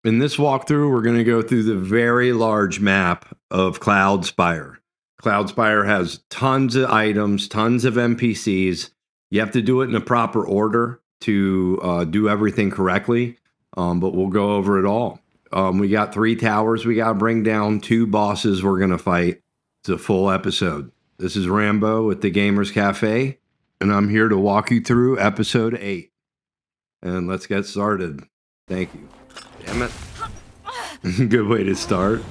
In this walkthrough, we're going to go through the very large map of Cloudspire. Cloudspire has tons of items, tons of NPCs. You have to do it in a proper order to do everything correctly, but we'll go over it all. We got 3 towers we got to bring down, 2 bosses we're going to fight. It's a full episode. This is Rambo with the Gamers Cafe, and I'm here to walk you through episode 8. And let's get started. Thank you. Damn it. Good way to start.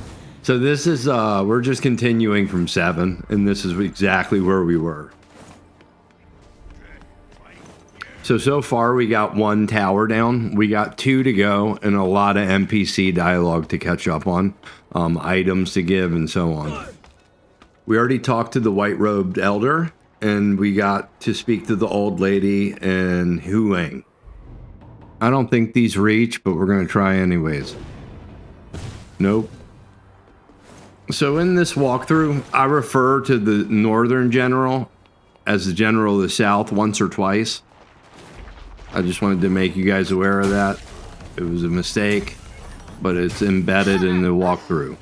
So this is, we're just continuing from 7, and this is exactly where we were. So far we got 1 tower down. We got 2 to go, and a lot of NPC dialogue to catch up on. Items to give, and so on. We already talked to the white-robed elder, and we got to speak to the old lady and Huang. I don't think these reach, but we're going to try anyways. Nope. So in this walkthrough, I refer to the Northern General as the General of the South once or twice. I just wanted to make you guys aware of that. It was a mistake, but it's embedded in the walkthrough.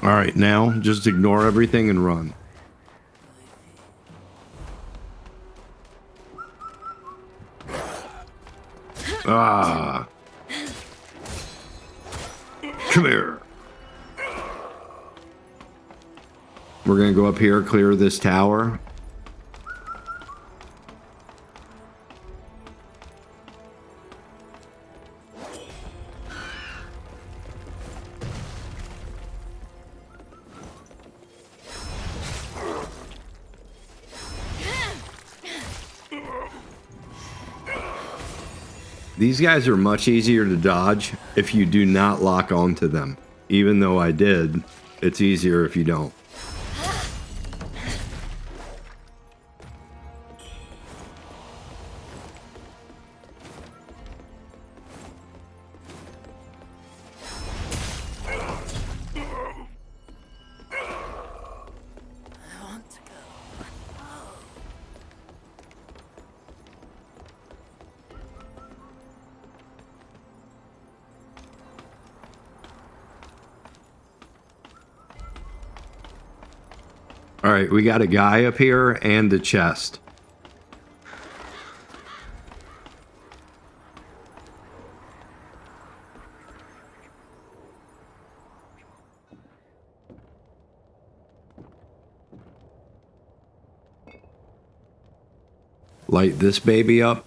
All right, now just ignore everything and run. Ah. Come here. We're going to go up here, clear this tower. These guys are much easier to dodge if you do not lock onto them. Even though I did, it's easier if you don't. All right, we got a guy up here and a chest. Light this baby up.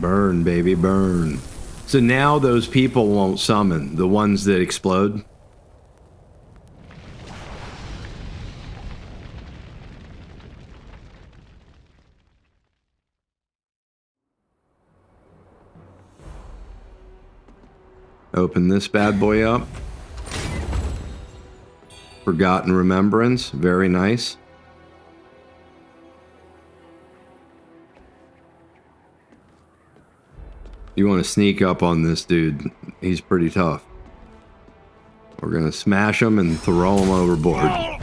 Burn, baby, burn. So now those people won't summon, the ones that explode. Open this bad boy up. Forgotten remembrance, very nice. You want to sneak up on this dude. He's pretty tough. We're going to smash him and throw him overboard.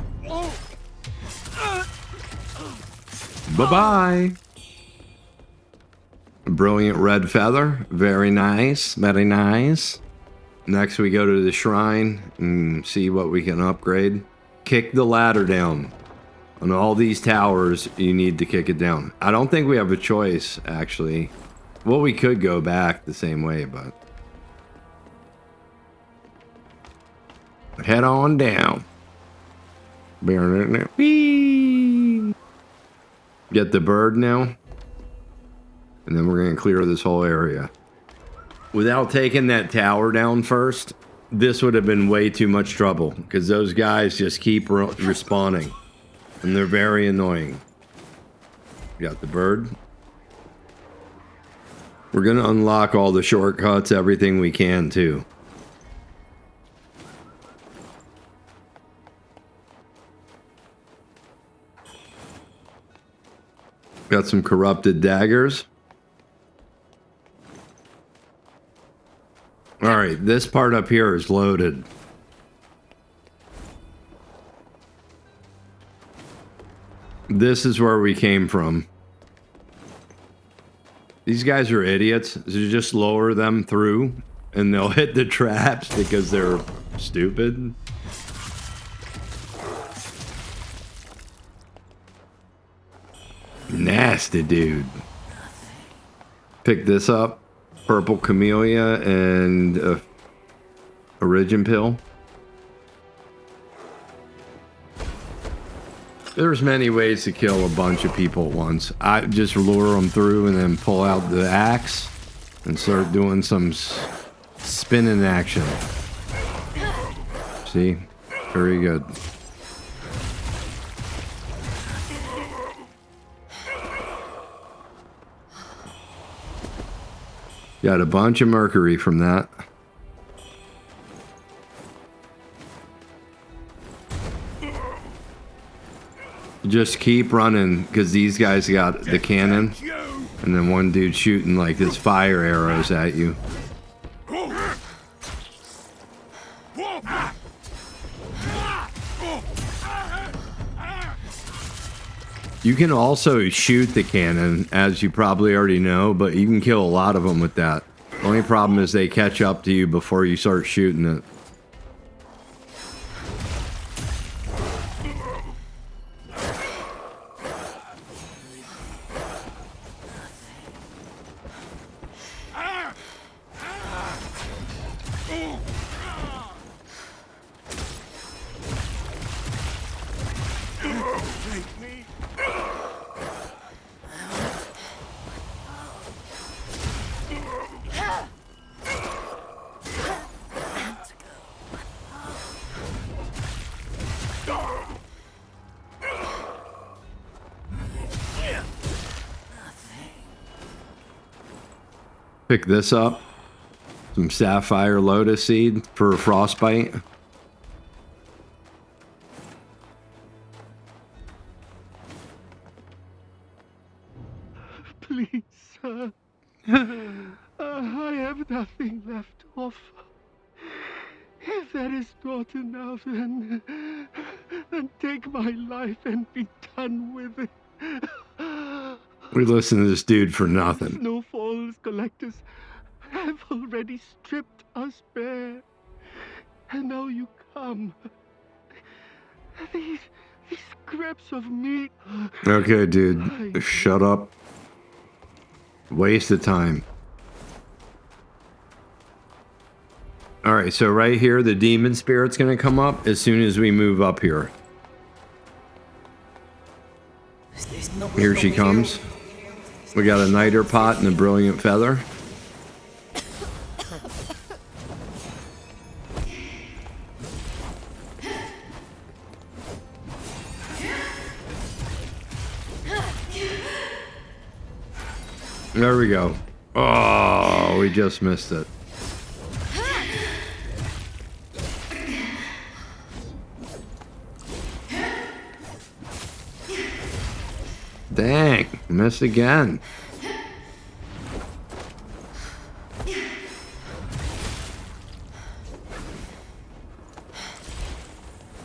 Bye-bye. Brilliant red feather. Very nice. Very nice. Next we go to the shrine and see what we can upgrade. Kick the ladder down. On all these towers, you need to kick it down. I don't think we have a choice, actually. Well, we could go back the same way, but... head on down. Whee! Get the bird now. And then we're going to clear this whole area. Without taking that tower down first, this would have been way too much trouble. Because those guys just keep respawning. And they're very annoying. Got the bird. We're going to unlock all the shortcuts, everything we can, too. Got some corrupted daggers. All right, this part up here is loaded. This is where we came from. These guys are idiots. So just lower them through and they'll hit the traps because they're stupid. Nasty dude. Pick this up. Purple camellia and a origin pill. There's many ways to kill a bunch of people at once. I just lure them through and then pull out the axe and start doing some spinning action. See? Very good. Got a bunch of mercury from that. Just keep running because these guys got the cannon and then one dude shooting like this fire arrows at you. You can also shoot the cannon, as you probably already know, but you can kill a lot of them with that. The only problem is they catch up to you before you start shooting it. Pick this up. Some sapphire lotus seed for frostbite. Please, sir. I have nothing left to offer. If that is not enough, then take my life and be done with it. We listen to this dude for nothing. Snowfall's collectors have already stripped us bare. And now you come. These scraps of meat. Okay, dude. Shut up. Waste of time. Alright, so right here, the demon spirit's gonna come up as soon as we move up here. Here she comes. We got a niter pot and a brilliant feather. There we go. Oh, we just missed it. Dang, missed again.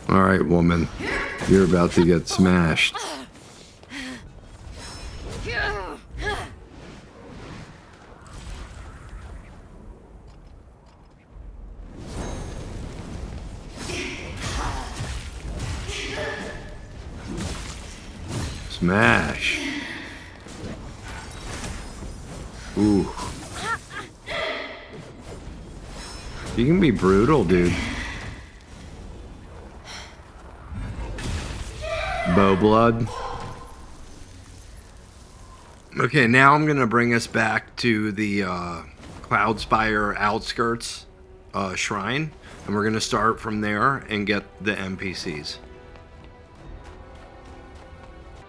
All right, woman, you're about to get smashed. Smash. Ooh. You can be brutal, dude. Bow blood. Okay, now I'm gonna bring us back to the Cloudspire Outskirts shrine, and we're gonna start from there and get the NPCs.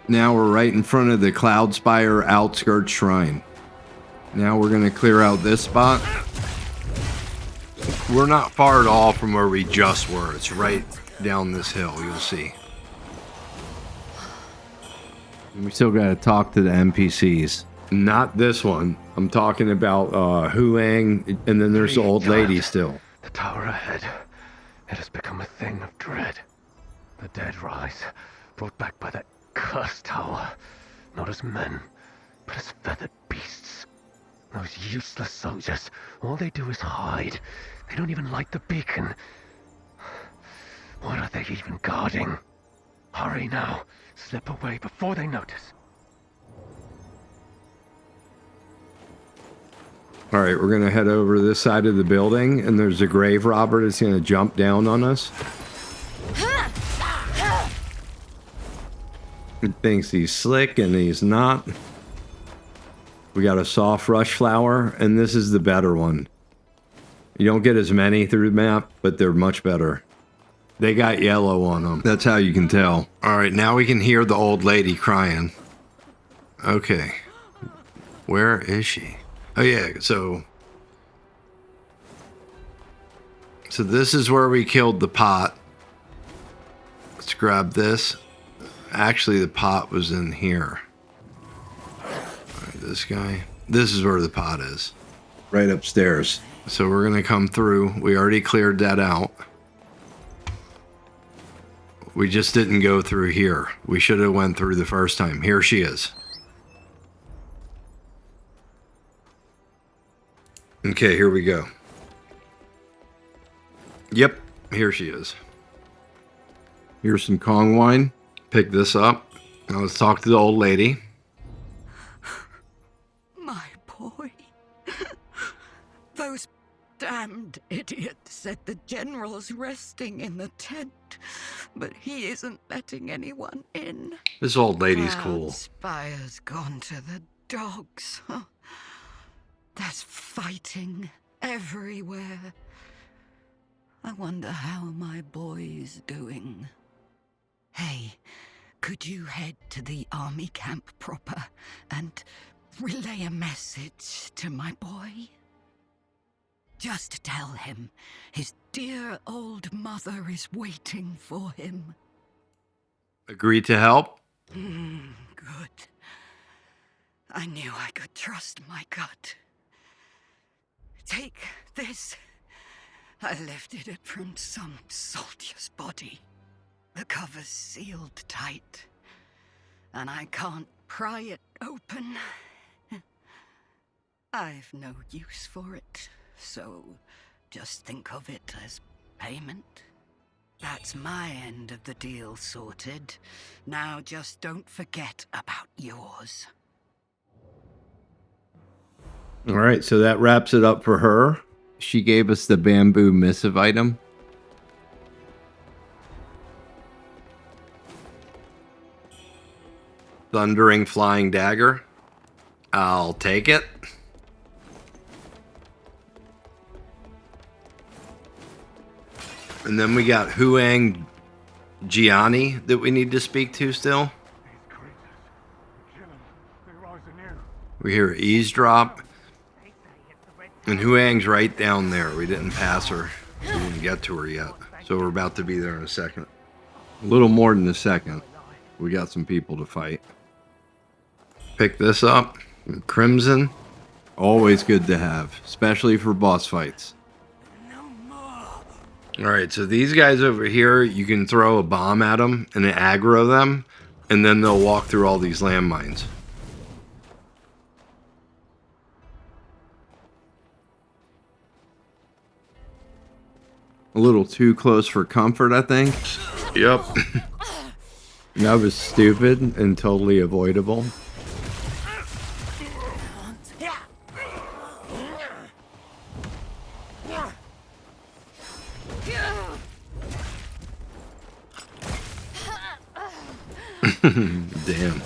Now we're right in front of the Cloudspire Outskirts shrine. Now we're gonna clear out this spot. We're not far at all from where we just were. It's right down this hill, you'll see. We still gotta talk to the NPCs. Not this one. I'm talking about Huang, and then there's the old lady still. The tower ahead. It has become a thing of dread. The dead rise, brought back by the Cursed tower. Not as men, but as feathered beasts. Those useless soldiers, all they do is hide. They don't even light the beacon. What are they even guarding? Hurry now. Slip away before they notice. All right, we're going to head over to this side of the building, and there's a grave robber that's going to jump down on us. He thinks he's slick, and he's not. We got a soft rush flower, and this is the better one. You don't get as many through the map, but they're much better. They got yellow on them. That's how you can tell. All right, now we can hear the old lady crying. Okay. Where is she? Oh, yeah, so this is where we killed the pot. Let's grab this. Actually, the pot was in here. All right, this guy. This is where the pot is. Right upstairs. So we're going to come through. We already cleared that out. We just didn't go through here. We should have went through the first time. Here she is. Okay, here we go. Yep, here she is. Here's some Kong wine. Pick this up. Now let's talk to the old lady. My boy. Those damned idiots said the general's resting in the tent, but he isn't letting anyone in. This old lady's cool. Cloudspire's gone to the dogs. There's fighting everywhere. I wonder how my boy's doing. Hey, could you head to the army camp proper and relay a message to my boy? Just tell him his dear old mother is waiting for him. Agree to help? Good. I knew I could trust my gut. Take this. I lifted it from some soldier's body. The cover's sealed tight, and I can't pry it open. I've no use for it, so just think of it as payment. That's my end of the deal sorted. Now just don't forget about yours. All right, so that wraps it up for her. She gave us the bamboo missive item. Thundering flying dagger. I'll take it. And then we got Wuchang Jian'e that we need to speak to still. We hear eavesdrop. And Wuchang's right down there. We didn't pass her. We didn't get to her yet. So we're about to be there in a second. A little more than a second. We got some people to fight. Pick this up. Crimson. Always good to have. Especially for boss fights. Alright, so these guys over here, you can throw a bomb at them and aggro them. And then they'll walk through all these landmines. A little too close for comfort, I think. Yep. That was stupid and totally avoidable. Damn.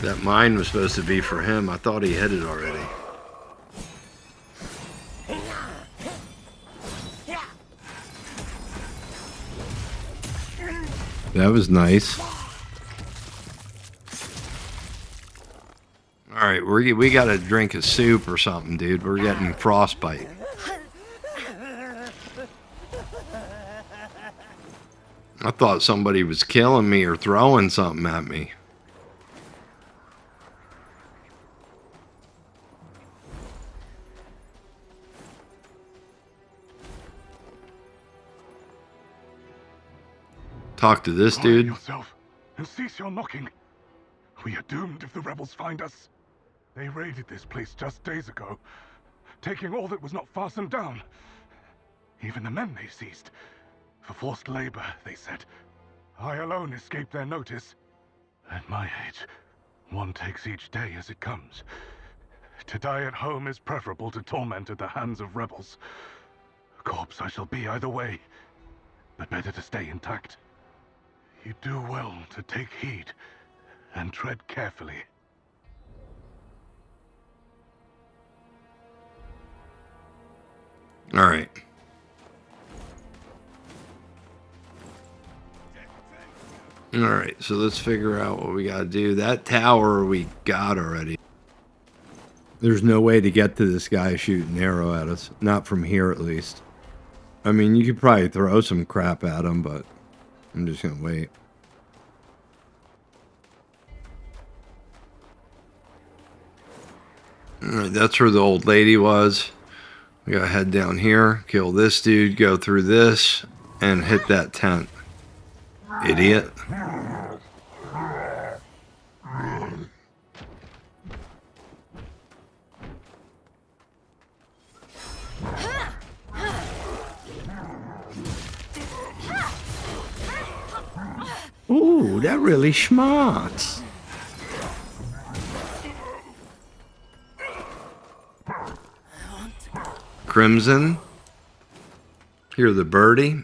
That mine was supposed to be for him. I thought he hit it already. That was nice. Alright, we gotta drink a soup or something, dude. We're getting frostbite. I thought somebody was killing me or throwing something at me. Talk to this dude. Yourself and cease your knocking. We are doomed if the rebels find us. They raided this place just days ago, taking all that was not fastened down. Even the men they seized. For forced labor, they said. I alone escaped their notice. At my age, one takes each day as it comes. To die at home is preferable to torment at the hands of rebels. A corpse I shall be either way, but better to stay intact. You do well to take heed and tread carefully. All right. All right, so let's figure out what we got to do. That tower we got already. There's no way to get to this guy shooting an arrow at us. Not from here, at least. I mean, you could probably throw some crap at him, but I'm just going to wait. All right, that's where the old lady was. We got to head down here, kill this dude, go through this, and hit that tent. Idiot. Ooh, that really smarts. Crimson. Hear the birdie.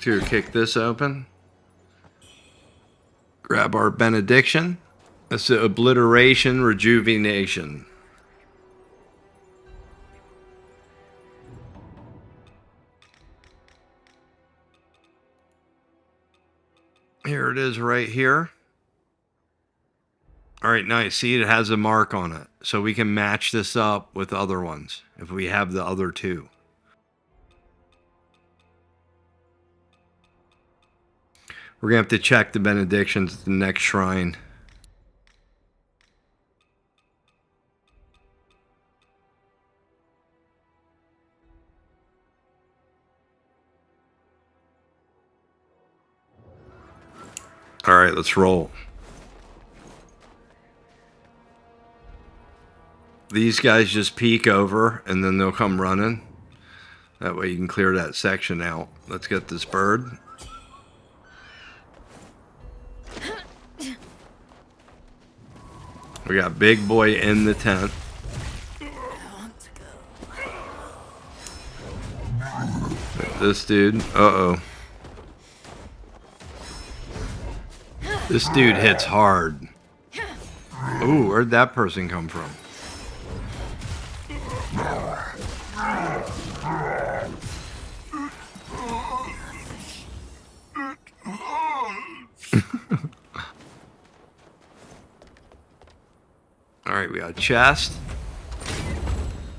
Here, kick this open. Grab our benediction. That's the obliteration, rejuvenation. Here it is right here. All right, nice. See, it has a mark on it. So we can match this up with other ones if we have the other two. We're going to have to check the benedictions at the next shrine. All right, let's roll. These guys just peek over and then they'll come running. That way you can clear that section out. Let's get this bird. We got big boy in the tent. This dude. Uh-oh. This dude hits hard. Ooh, where'd that person come from? Alright, we got a chest.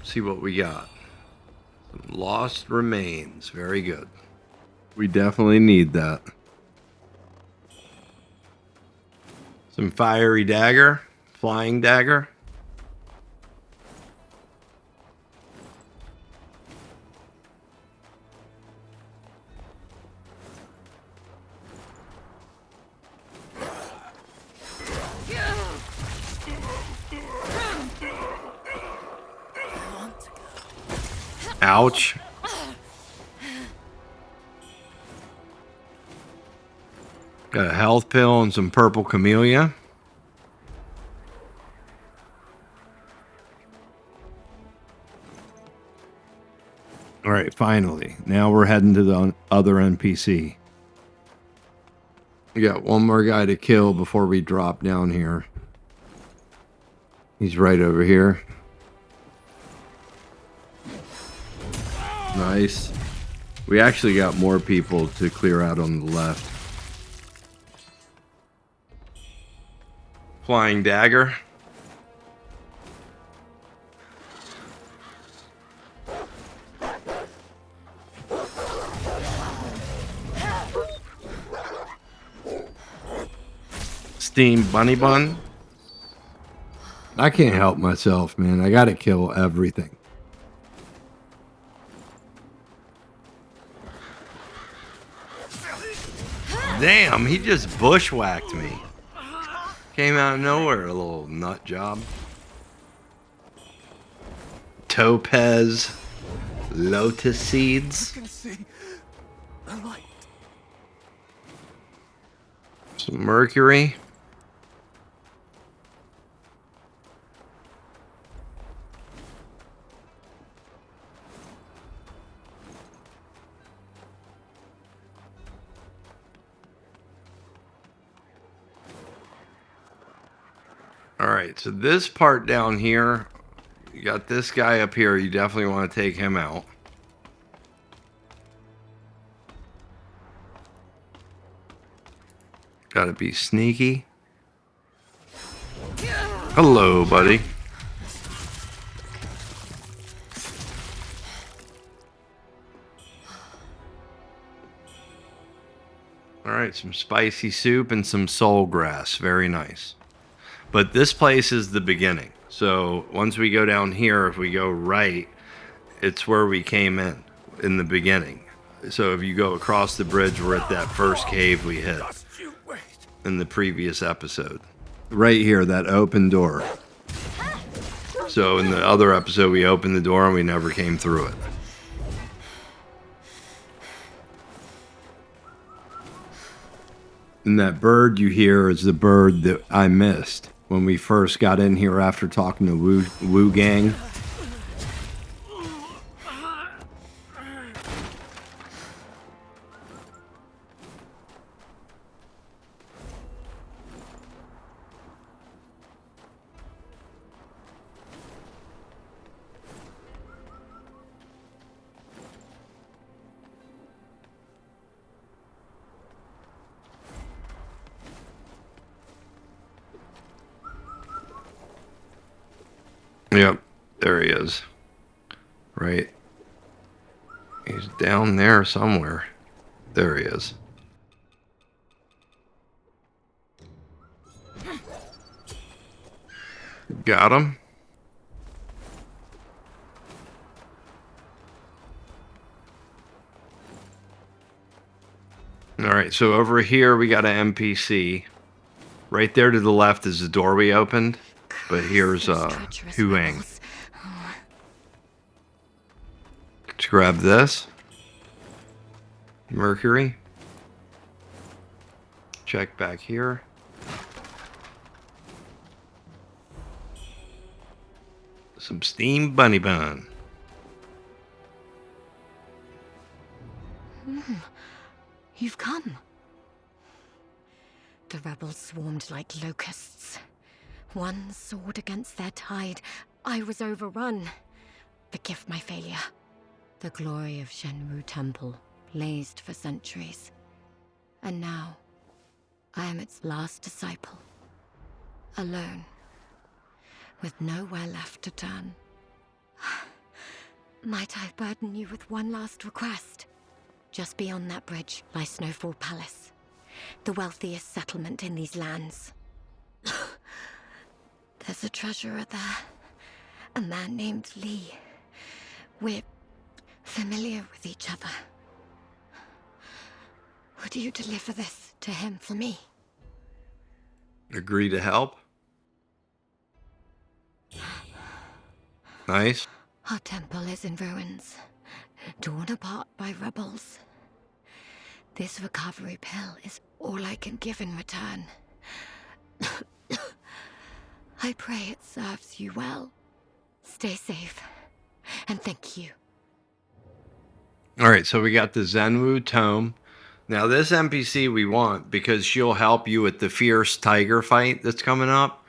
See what we got. Some lost remains. Very good. We definitely need that. Some fiery dagger. Flying dagger. Ouch. Got a health pill and some purple camellia. All right, finally. Now we're heading to the other NPC. We got one more guy to kill before we drop down here. He's right over here. Nice. We actually got more people to clear out on the left. Flying dagger. Steam bunny bun. I can't help myself, man. I gotta kill everything. Damn, he just bushwhacked me. Came out of nowhere, a little nut job. Topaz, lotus seeds. I can see the light. Some mercury. Alright, so this part down here, you got this guy up here, you definitely want to take him out. Gotta be sneaky. Hello, buddy. Alright, some spicy soup and some soul grass. Very nice. But this place is the beginning. So once we go down here, if we go right, it's where we came in the beginning. So if you go across the bridge, we're at that first cave we hit in the previous episode. Right here, that open door. So in the other episode, we opened the door and we never came through it. And that bird you hear is the bird that I missed when we first got in here after talking to Wu Gang. Yep, there he is. Right. He's down there somewhere. There he is. Got him. Alright, so over here we got an NPC. Right there to the left is the door we opened. But here's Huang. Let's grab this. Mercury. Check back here. Some steamed bunny bun. You've come. The rebels swarmed like locusts. One soared against their tide. I was overrun. Forgive my failure. The glory of Zhenwu Temple blazed for centuries. And now, I am its last disciple. Alone. With nowhere left to turn. Might I burden you with one last request? Just beyond that bridge lies Snowfall Palace. The wealthiest settlement in these lands. There's a treasurer there. A man named Li. We're familiar with each other. Would you deliver this to him for me? Agree to help? Nice. Our temple is in ruins, torn apart by rebels. This recovery pill is all I can give in return. I pray it serves you well. Stay safe, and thank you. Alright, so we got the Zhenwu Tome. Now this NPC we want because she'll help you with the fierce tiger fight that's coming up.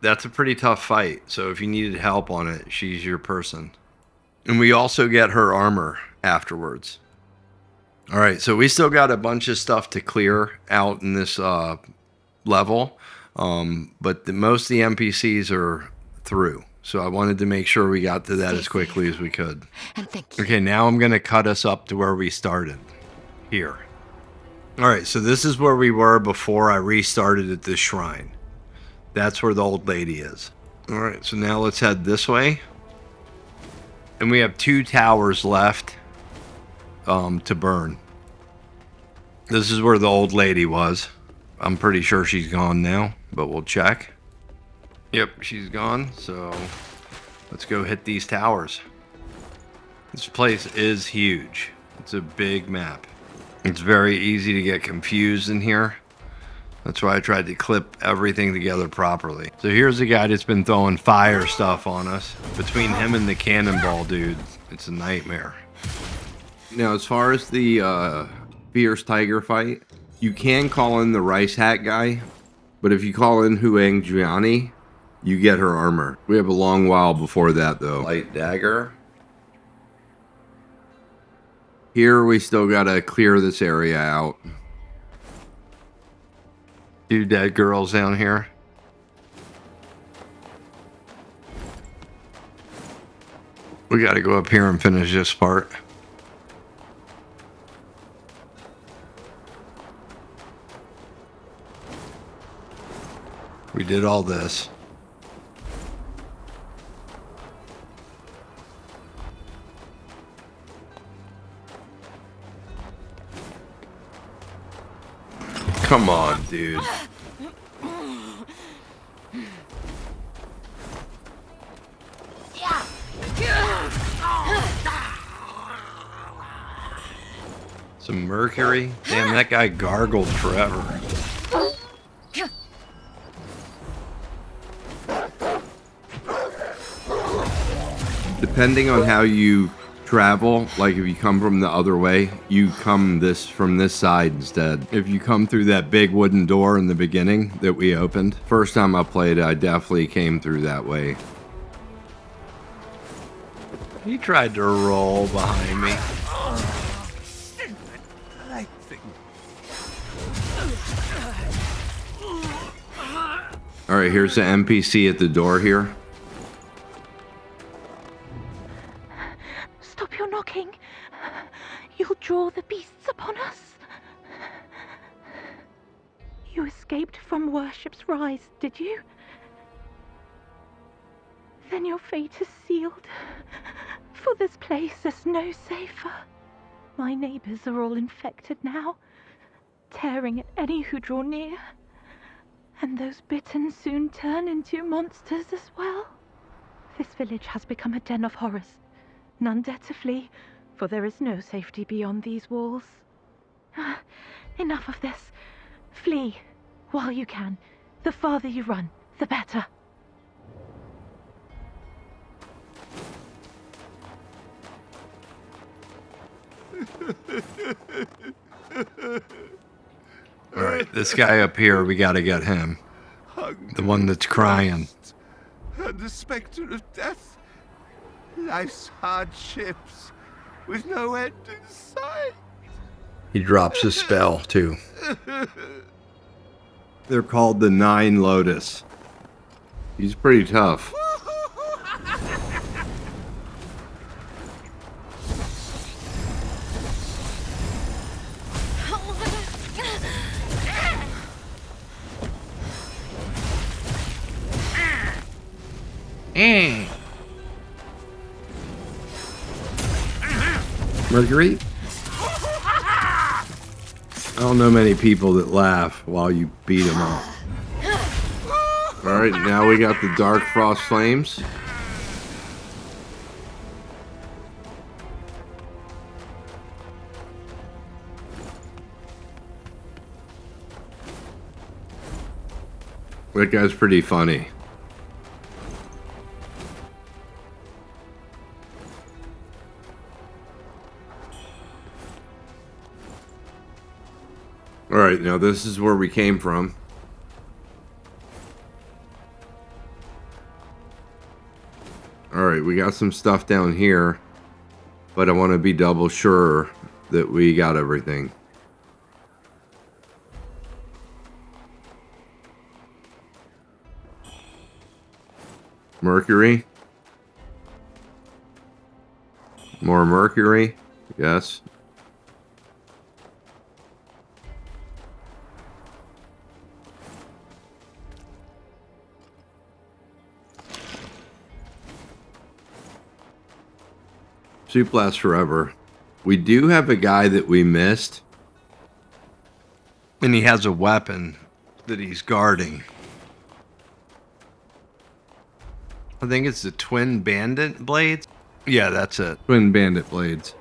That's a pretty tough fight, so if you needed help on it, she's your person. And we also get her armor afterwards. Alright, so we still got a bunch of stuff to clear out in this level. But most of the NPCs are through. So I wanted to make sure we got to that as quickly as we could. And thank you. Okay, now I'm going to cut us up to where we started. Here. Alright, so this is where we were before I restarted at this shrine. That's where the old lady is. Alright, so now let's head this way. And we have 2 towers left to burn. This is where the old lady was. I'm pretty sure she's gone now, but we'll check. Yep, she's gone, so let's go hit these towers. This place is huge. It's a big map. It's very easy to get confused in here. That's why I tried to clip everything together properly. So here's a guy that's been throwing fire stuff on us. Between him and the cannonball dude, it's a nightmare. Now, as far as the fierce tiger fight, you can call in the rice hat guy, but if you call in Wuchang Jian'e, you get her armor. We have a long while before that, though. Light dagger. Here, we still gotta clear this area out. 2 dead girls down here. We gotta go up here and finish this part. We did all this. Come on, dude. Some mercury? Damn, that guy gargled forever. Depending on how you travel, like if you come from the other way, you come from this side instead. If you come through that big wooden door in the beginning that we opened, first time I played, I definitely came through that way. He tried to roll behind me. Alright, here's the NPC at the door here. Stop your knocking. You'll draw the beasts upon us. You escaped from worship's rise, did you? Then your fate is sealed. For this place is no safer. My neighbors are all infected now, tearing at any who draw near. And those bitten soon turn into monsters as well. This village has become a den of horrors. None dare to flee, for there is no safety beyond these walls. Enough of this. Flee while you can. The farther you run, the better. Alright, this guy up here, we gotta get him. The one that's crying. And the spectre of death. Life's hardships with no end in sight. He drops his spell, too. They're called the 9 Lotus. He's pretty tough. Mercury? I don't know many people that laugh while you beat them up. Alright, now we got the Dark Frost Flames. That guy's pretty funny. Alright, now this is where we came from. Alright, we got some stuff down here, but I want to be double sure that we got everything. Mercury. More mercury. Yes. Soup lasts forever. We do have a guy that we missed. And he has a weapon that he's guarding. I think it's the twin bandit blades. Yeah, that's it. Twin bandit blades.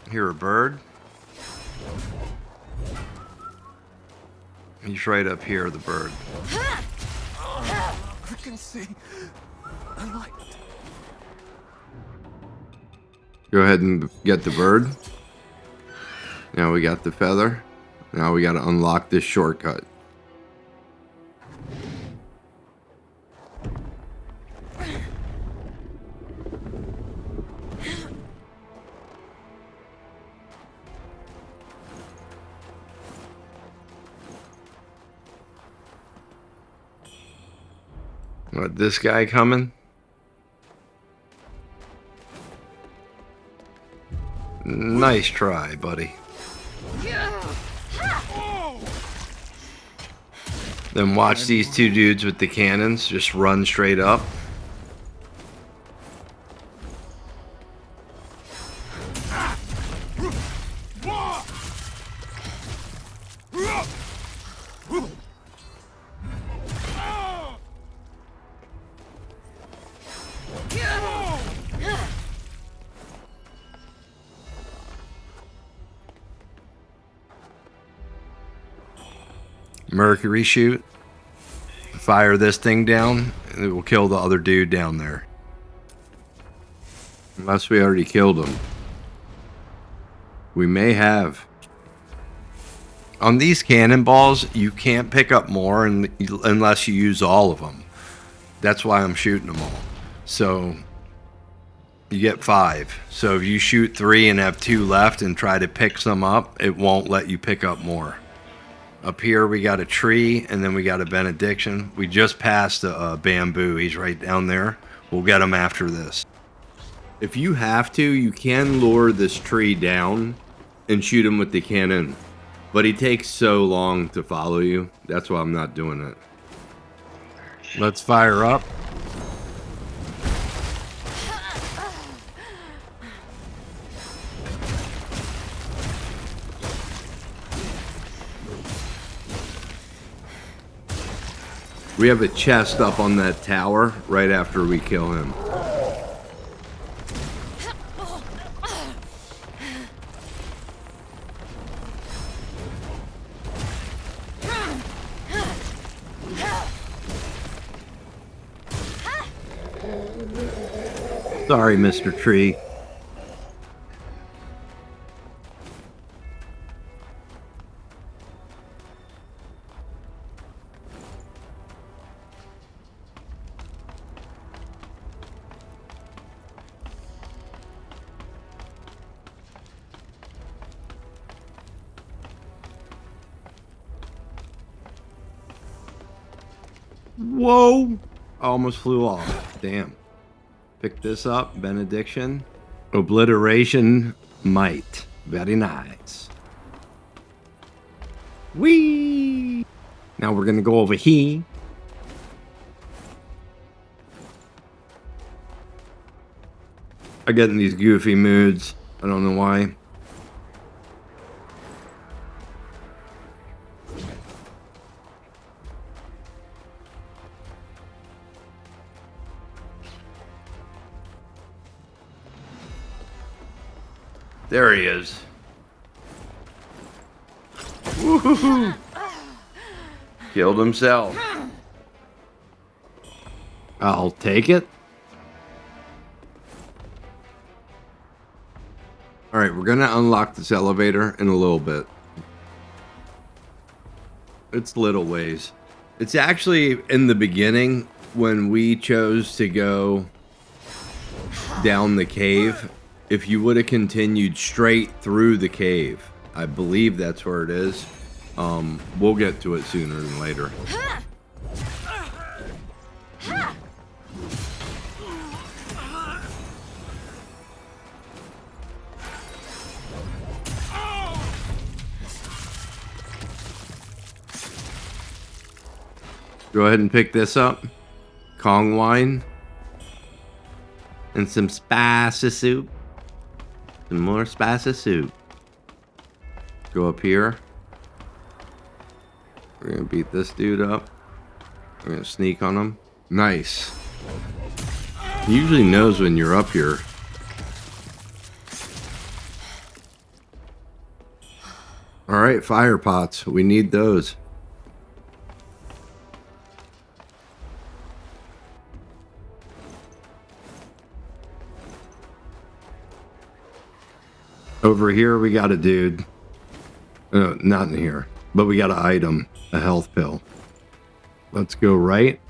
Hear a bird? He's right up here, the bird. I can see a light. Go ahead and get the bird. Now we got the feather. Now we got to unlock this shortcut. What, this guy coming? Nice try, buddy. Then watch these two dudes with the cannons just run straight up. Mercury shoot. Fire this thing down, and it will kill the other dude down there. Unless we already killed him. We may have. On these cannonballs, you can't pick up more unless you use all of them. That's why I'm shooting them all. So you get 5. So if you shoot 3 and have 2 left and try to pick some up, it won't let you pick up more. Up here we got a tree, and then we got a benediction. We just passed a bamboo. He's right down there. We'll get him after this. If you have to, you can lure this tree down and shoot him with the cannon. But he takes so long to follow you. That's why I'm not doing it. Let's fire up. We have a chest up on that tower right after we kill him. Sorry, Mr. Tree. Whoa! I almost flew off. Damn. Pick this up. Benediction. Obliteration. Might. Very nice. Whee! Now we're gonna go over here. I get in these goofy moods. I don't know why. There he is. Woohoo! Killed himself. I'll take it. Alright, we're gonna unlock this elevator in a little bit. It's little ways. It's actually in the beginning when we chose to go down the cave. If you would have continued straight through the cave, I believe that's where it is. We'll get to it sooner than later. Go ahead and pick this up. Kong wine. And some spicy soup. Some more spicy soup. Go up here. We're gonna beat this dude up. We're gonna sneak on him. Nice. He usually knows when you're up here. Alright, fire pots. We need those. Over here we got a dude. No, not in here. But we got an item. A health pill. Let's go right.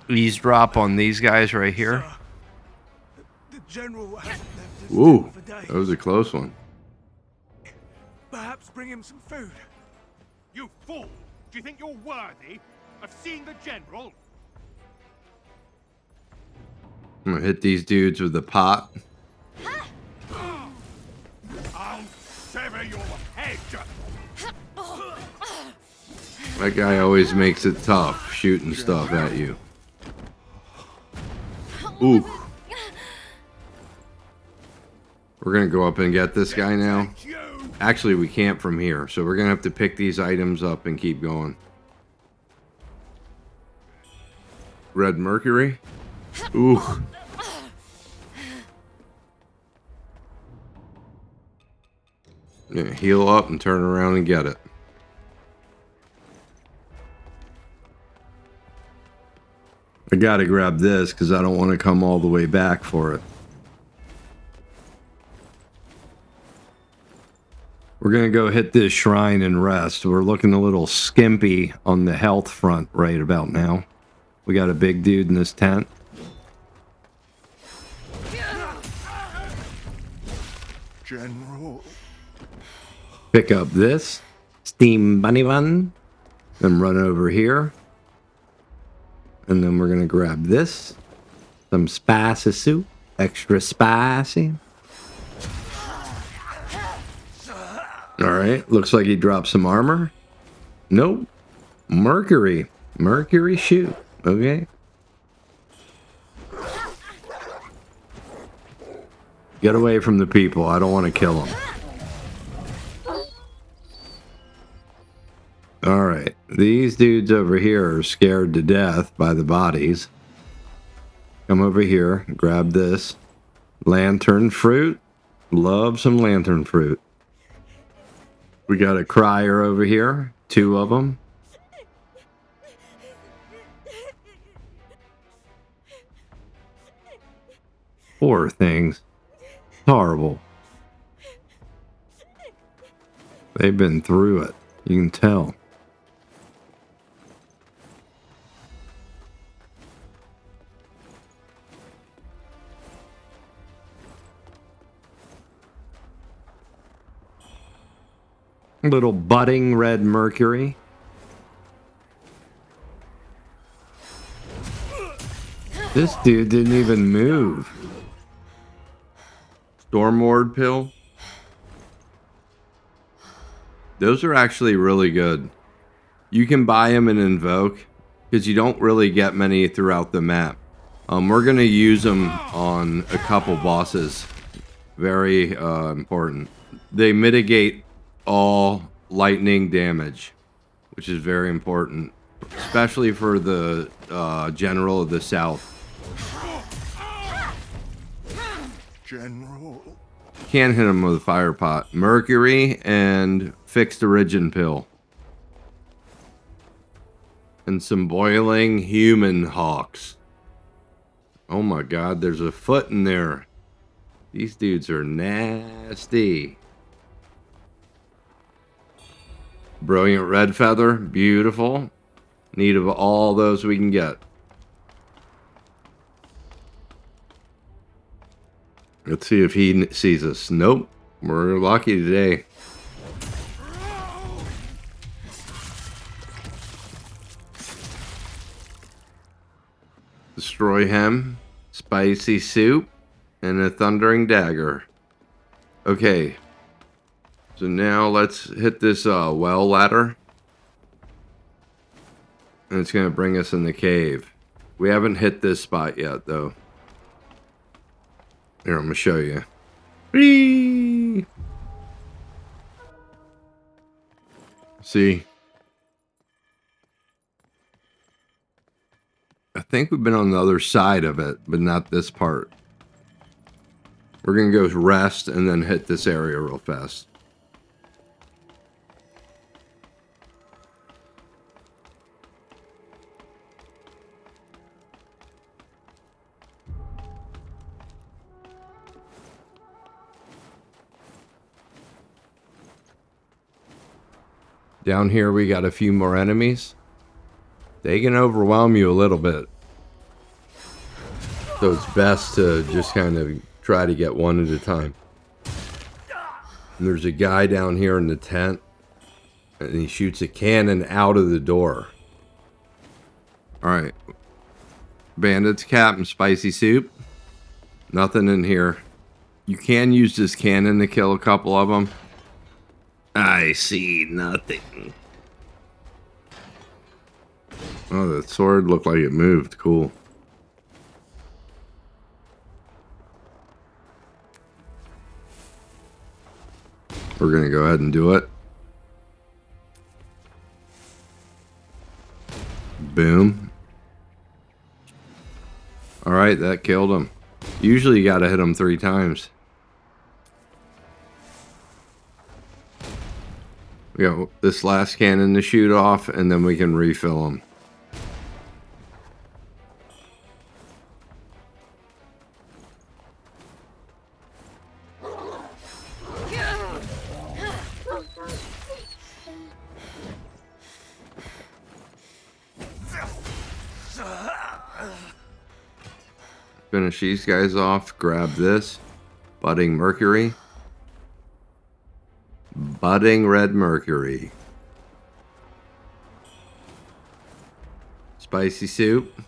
Eavesdrop on these guys right here. Sir, the general hasn't left his Ooh, tent for days. that was a close one. Perhaps bring him some food. You fool! Do you think you're worthy of seeing the general? I'm gonna hit these dudes with the pot. I'll sever your head! That guy always makes it tough, shooting stuff at you. Ooh. We're gonna go up and get this guy now. Actually, we can't from here, so we're gonna have to pick these items up and keep going. Red mercury. Ooh. Yeah, heal up and turn around and get it. I gotta grab this because I don't want to come all the way back for it. We're gonna go hit this shrine and rest. We're looking a little skimpy on the health front right about now. We got a big dude in this tent. General. Pick up this steam bunny bun, then run over here, and then we're gonna grab this, some spicy soup, extra spicy. All right, looks like he dropped some armor. Nope, mercury shoot. Okay. Get away from the people. I don't want to kill them. Alright, these dudes over here are scared to death by the bodies. Come over here, grab this. Lantern fruit. Love some lantern fruit. We got a crier over here. 2 of them. Poor things. Horrible. They've been through it. You can tell. Little budding red mercury. This dude didn't even move. Stromward pill. Those are actually really good. You can buy them and invoke because you don't really get many throughout the map. We're going to use them on a couple bosses. Very important. They mitigate all lightning damage, which is very important, especially for the general of the south. General. Can't hit him with a fire pot. Mercury and fixed origin pill. And some boiling human hawks. Oh my god, there's a foot in there. These dudes are nasty. Brilliant red feather, beautiful. Need of all those we can get. Let's see if he sees us. Nope, we're lucky today. Destroy him. Spicy soup and a thundering dagger. Okay. So now let's hit this well ladder. And it's going to bring us in the cave. We haven't hit this spot yet, though. Here, I'm going to show you. Whee! See? I think we've been on the other side of it, but not this part. We're going to go rest and then hit this area real fast. Down here we got a few more enemies. They can overwhelm you a little bit. So it's best to just kind of try to get one at a time. And there's a guy down here in the tent. And he shoots a cannon out of the door. Alright. Bandits cap and spicy soup. Nothing in here. You can use this cannon to kill a couple of them. I see nothing. Oh, the sword looked like it moved. Cool. We're going to go ahead and do it. Boom. Alright, that killed him. Usually you got to hit him 3 times. We got this last cannon to shoot off, and then we can refill them. Finish these guys off. Grab this. Budding mercury. Budding red mercury. Spicy soup.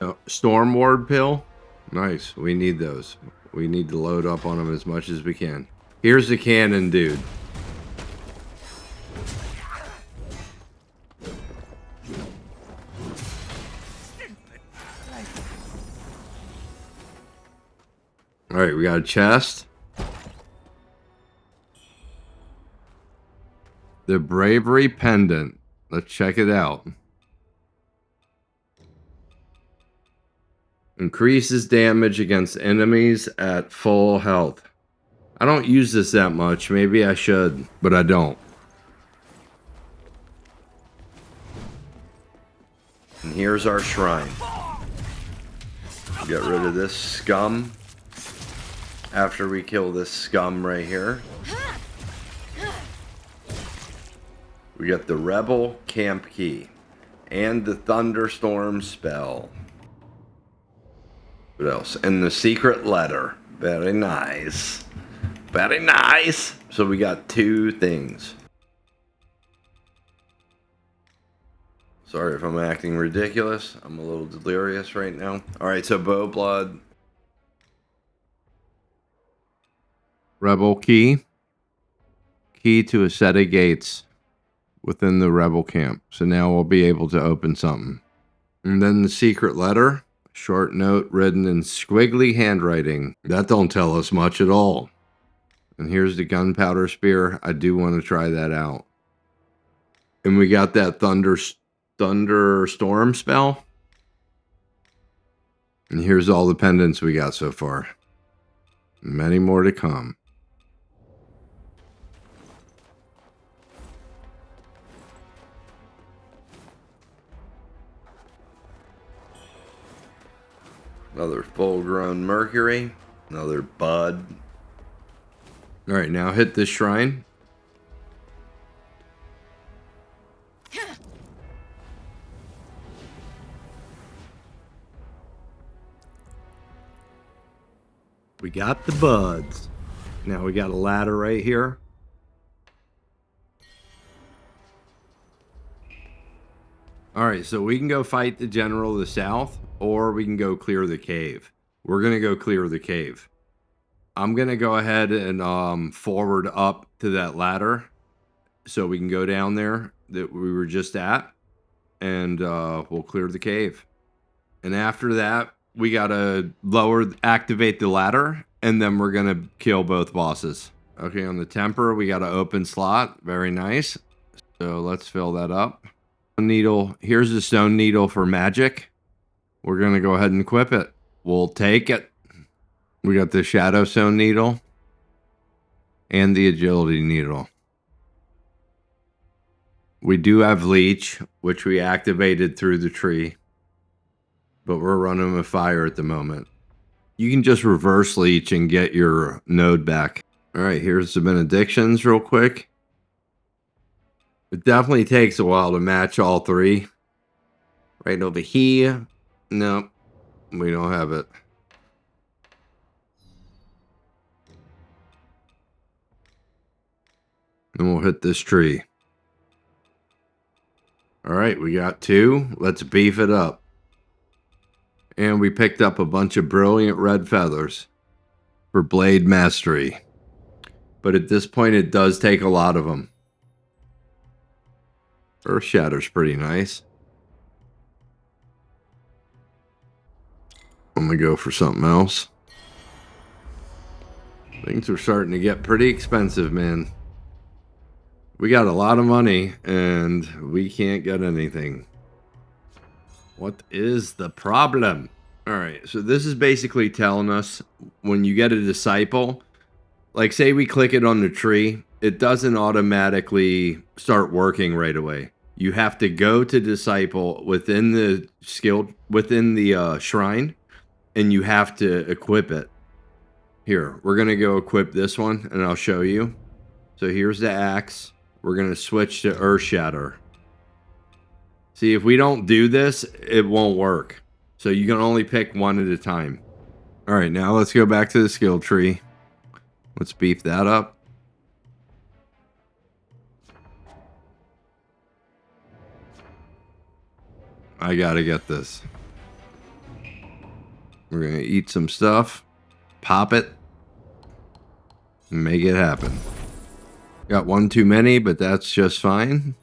Oh, Stromward pill. Nice. We need those. We need to load up on them as much as we can. Here's the cannon, dude. Alright, we got a chest. The Bravery Pendant. Let's check it out. Increases damage against enemies at full health. I don't use this that much. Maybe I should, but I don't. And here's our shrine. Get rid of this scum. After we kill this scum right here. We got the Rebel Camp Key. And the Thunderstorm spell. What else? And the Secret Letter. Very nice. Very nice. So we got 2 things. Sorry if I'm acting ridiculous. I'm a little delirious right now. Alright, so bow blood. Rebel key. Key to a set of gates within the rebel camp. So now we'll be able to open something. And then the secret letter. Short note written in squiggly handwriting. That don't tell us much at all. And here's the gunpowder spear. I do want to try that out. And we got that thunderstorm spell. And here's all the pendants we got so far. Many more to come. Another full-grown mercury. Another bud. Alright, now hit this shrine. We got the buds. Now we got a ladder right here. Alright, so we can go fight the general of the south, or we can go clear the cave. We're going to go clear the cave. I'm going to go ahead and forward up to that ladder so we can go down there that we were just at. and we'll clear the cave. And after that, we gotta activate the ladder, and then we're gonna kill both bosses. Okay, on the temper, we got an open slot. Very nice. So let's fill that up. Needle. Here's the stone needle for magic. We're gonna go ahead and equip it. We'll take it. We got the shadow stone needle and the agility needle. We do have leech, which we activated through the tree, but we're running with fire at the moment. You can just reverse leech and get your node back. All right, here's the benedictions real quick. It definitely takes a while to match all three. Right over here. Nope, we don't have it. And we'll hit this tree. All right, we got 2. Let's beef it up. And we picked up a bunch of brilliant red feathers for blade mastery. But at this point, it does take a lot of them. Earth Shatter's pretty nice. I'm going to go for something else. Things are starting to get pretty expensive, man. We got a lot of money, and we can't get anything. What is the problem? All right, so this is basically telling us when you get a disciple, like say we click it on the tree, it doesn't automatically start working right away. You have to go to disciple within the shrine, and you have to equip it. Here, we're gonna go equip this one, and I'll show you. So here's the axe. We're going to switch to Earth Shatter. See, if we don't do this, it won't work. So you can only pick one at a time. All right, now let's go back to the skill tree. Let's beef that up. I got to get this. We're going to eat some stuff, pop it, and make it happen. Got one too many, but that's just fine.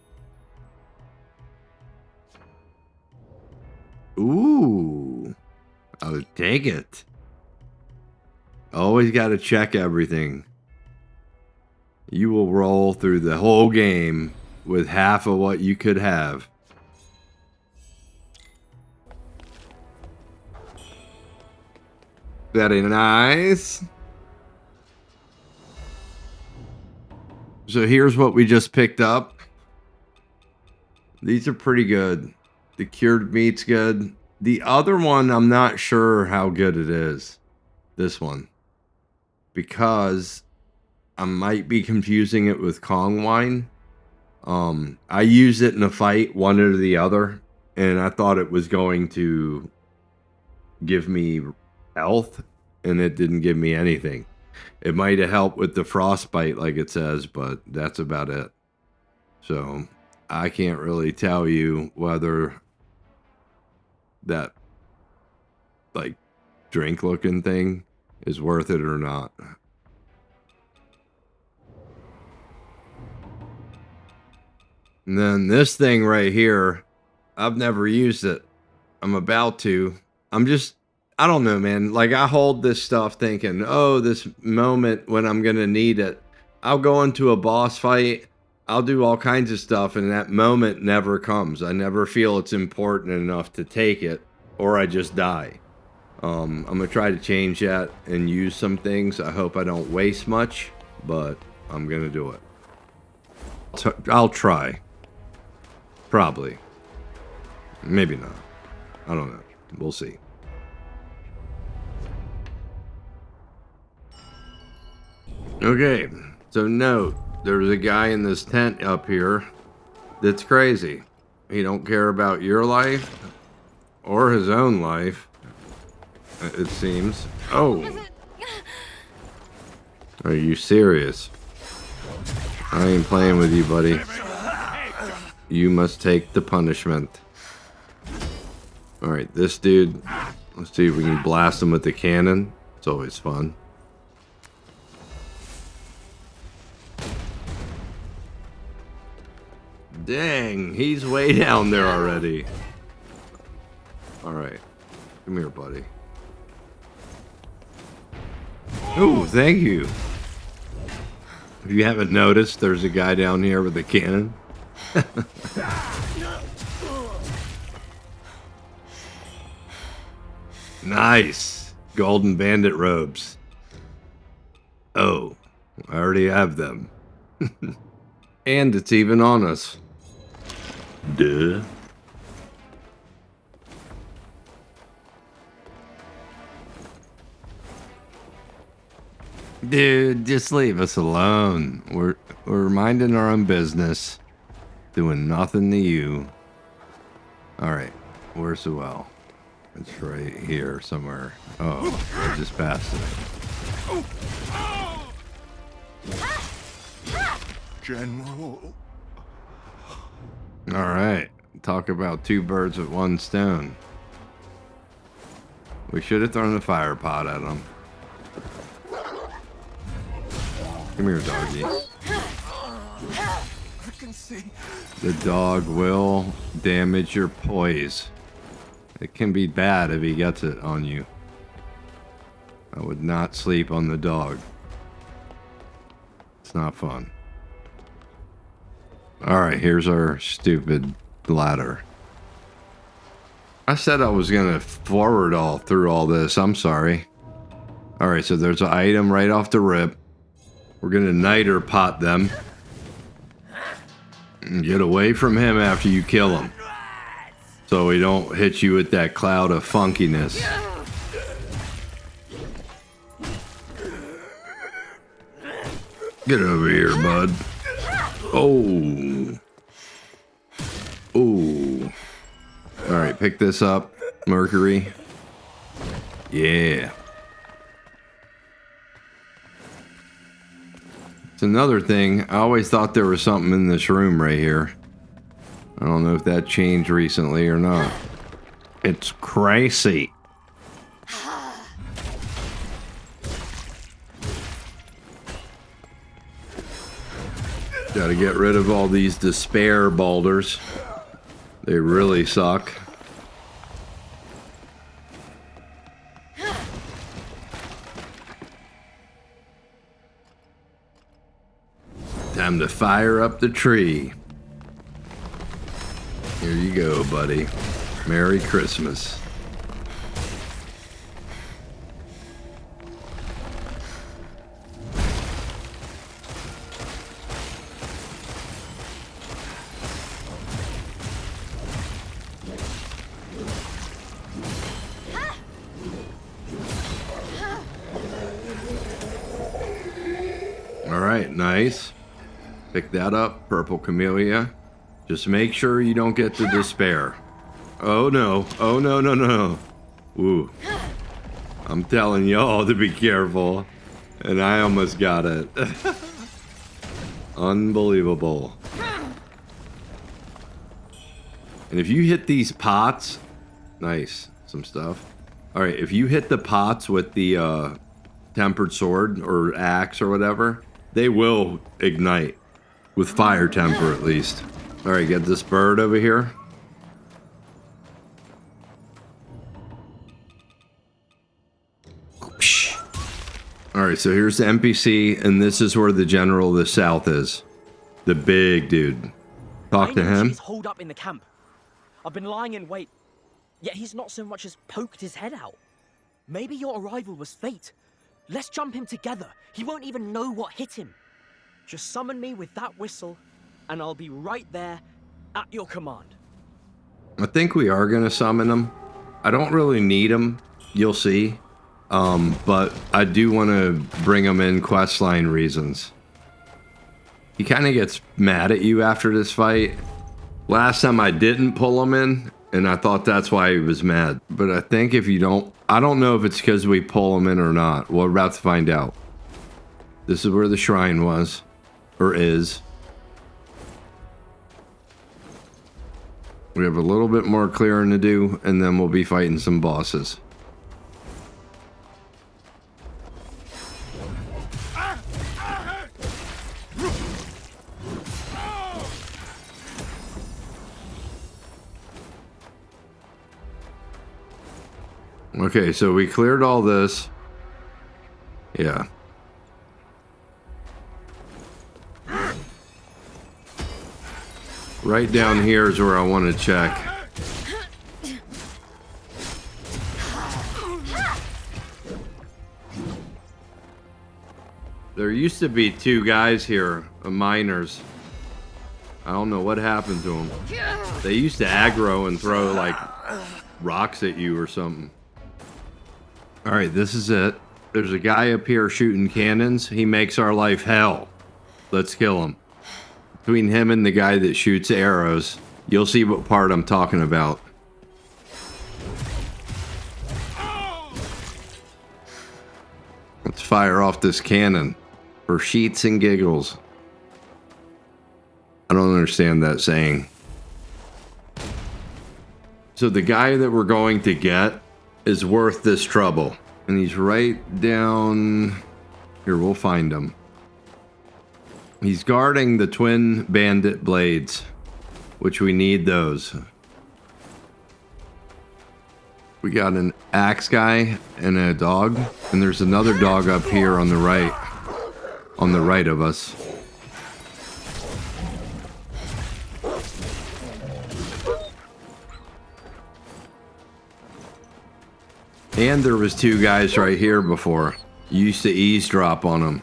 Ooh, I'll take it. Always got to check everything. You will roll through the whole game with half of what you could have. Very nice. So here's what we just picked up. These are pretty good. The cured meat's good. The other one, I'm not sure how good it is. This one. Because I might be confusing it with Kong wine. I used it in a fight, one or the other. And I thought it was going to give me health. And it didn't give me anything. It might have helped with the frostbite like it says, but that's about it. So I can't really tell you whether that like drink looking thing is worth it or not. And then this thing right here, I've never used it. I'm about to. I don't know, man. Like, I hold this stuff thinking, oh, this moment when I'm going to need it. I'll go into a boss fight. I'll do all kinds of stuff, and that moment never comes. I never feel it's important enough to take it, or I just die. I'm going to try to change that and use some things. I hope I don't waste much, but I'm going to do it. I'll try. Probably. Maybe not. I don't know. We'll see. Okay, so note, there's a guy in this tent up here that's crazy. He don't care about your life or his own life, it seems. Oh. Are you serious? I ain't playing with you, buddy. You must take the punishment. Alright, this dude, let's see if we can blast him with the cannon. It's always fun. Dang, he's way down there already. Alright. Come here, buddy. Oh, thank you. If you haven't noticed, there's a guy down here with a cannon. Nice. Golden bandit robes. Oh, I already have them. And it's even on us. Duh. Dude, just leave us alone. We're minding our own business. Doing nothing to you. Alright, where's the well? It's right here somewhere. Oh, I just passed it. General. Alright, talk about two birds with one stone. We should have thrown the fire pot at him. Come here, doggy. I can see. The dog will damage your poise. It can be bad if he gets it on you. I would not sleep on the dog. It's not fun. Alright, here's our stupid ladder. I said I was going to forward all through all this. I'm sorry. Alright, so there's an item right off the rip. We're going to niter pot them. And get away from him after you kill him. So we don't hit you with that cloud of funkiness. Get over here, bud. Oh. Oh. Alright, pick this up. Mercury. Yeah. It's another thing. I always thought there was something in this room right here. I don't know if that changed recently or not. It's crazy. Gotta get rid of all these despair boulders. They really suck. Time to fire up the tree. Here you go, buddy. Merry Christmas. All right, nice. Pick that up, purple camellia. Just make sure you don't get to despair. Oh no, oh no, no, no. Ooh. I'm telling y'all to be careful. And I almost got it. Unbelievable. And if you hit these pots, nice, some stuff. All right, if you hit the pots with the tempered sword or axe or whatever, they will ignite with fire temper at least. All right, get this bird over here. All right, so here's the NPC, and this is where the general of the south is. The big dude. Talk to him. He's holed up in the camp. I've been lying in wait, yet he's not so much as poked his head out. Maybe your arrival was fate. Let's jump him together. He won't even know what hit him. Just summon me with that whistle, and I'll be right there at your command. I think we are going to summon him. I don't really need him. You'll see. But I do want to bring him in questline reasons. He kind of gets mad at you after this fight. Last time I didn't pull him in, and I thought that's why he was mad. But I think if you don't... I don't know if it's because we pull him in or not. We're about to find out. This is where the shrine was. Or is. We have a little bit more clearing to do, and then we'll be fighting some bosses. Okay, so we cleared all this. Yeah. Right down here is where I want to check. There used to be 2 guys here, miners. I don't know what happened to them. They used to aggro and throw like rocks at you or something. All right, this is it. There's a guy up here shooting cannons. He makes our life hell. Let's kill him. Between him and the guy that shoots arrows, you'll see what part I'm talking about. Let's fire off this cannon for sheets and giggles. I don't understand that saying. So the guy that we're going to get is worth this trouble. And he's right down here. We'll find him. He's guarding the twin bandit blades, which we need those. We got an axe guy and a dog, and there's another dog up here on the right of us. And there was 2 guys right here before. You used to eavesdrop on them.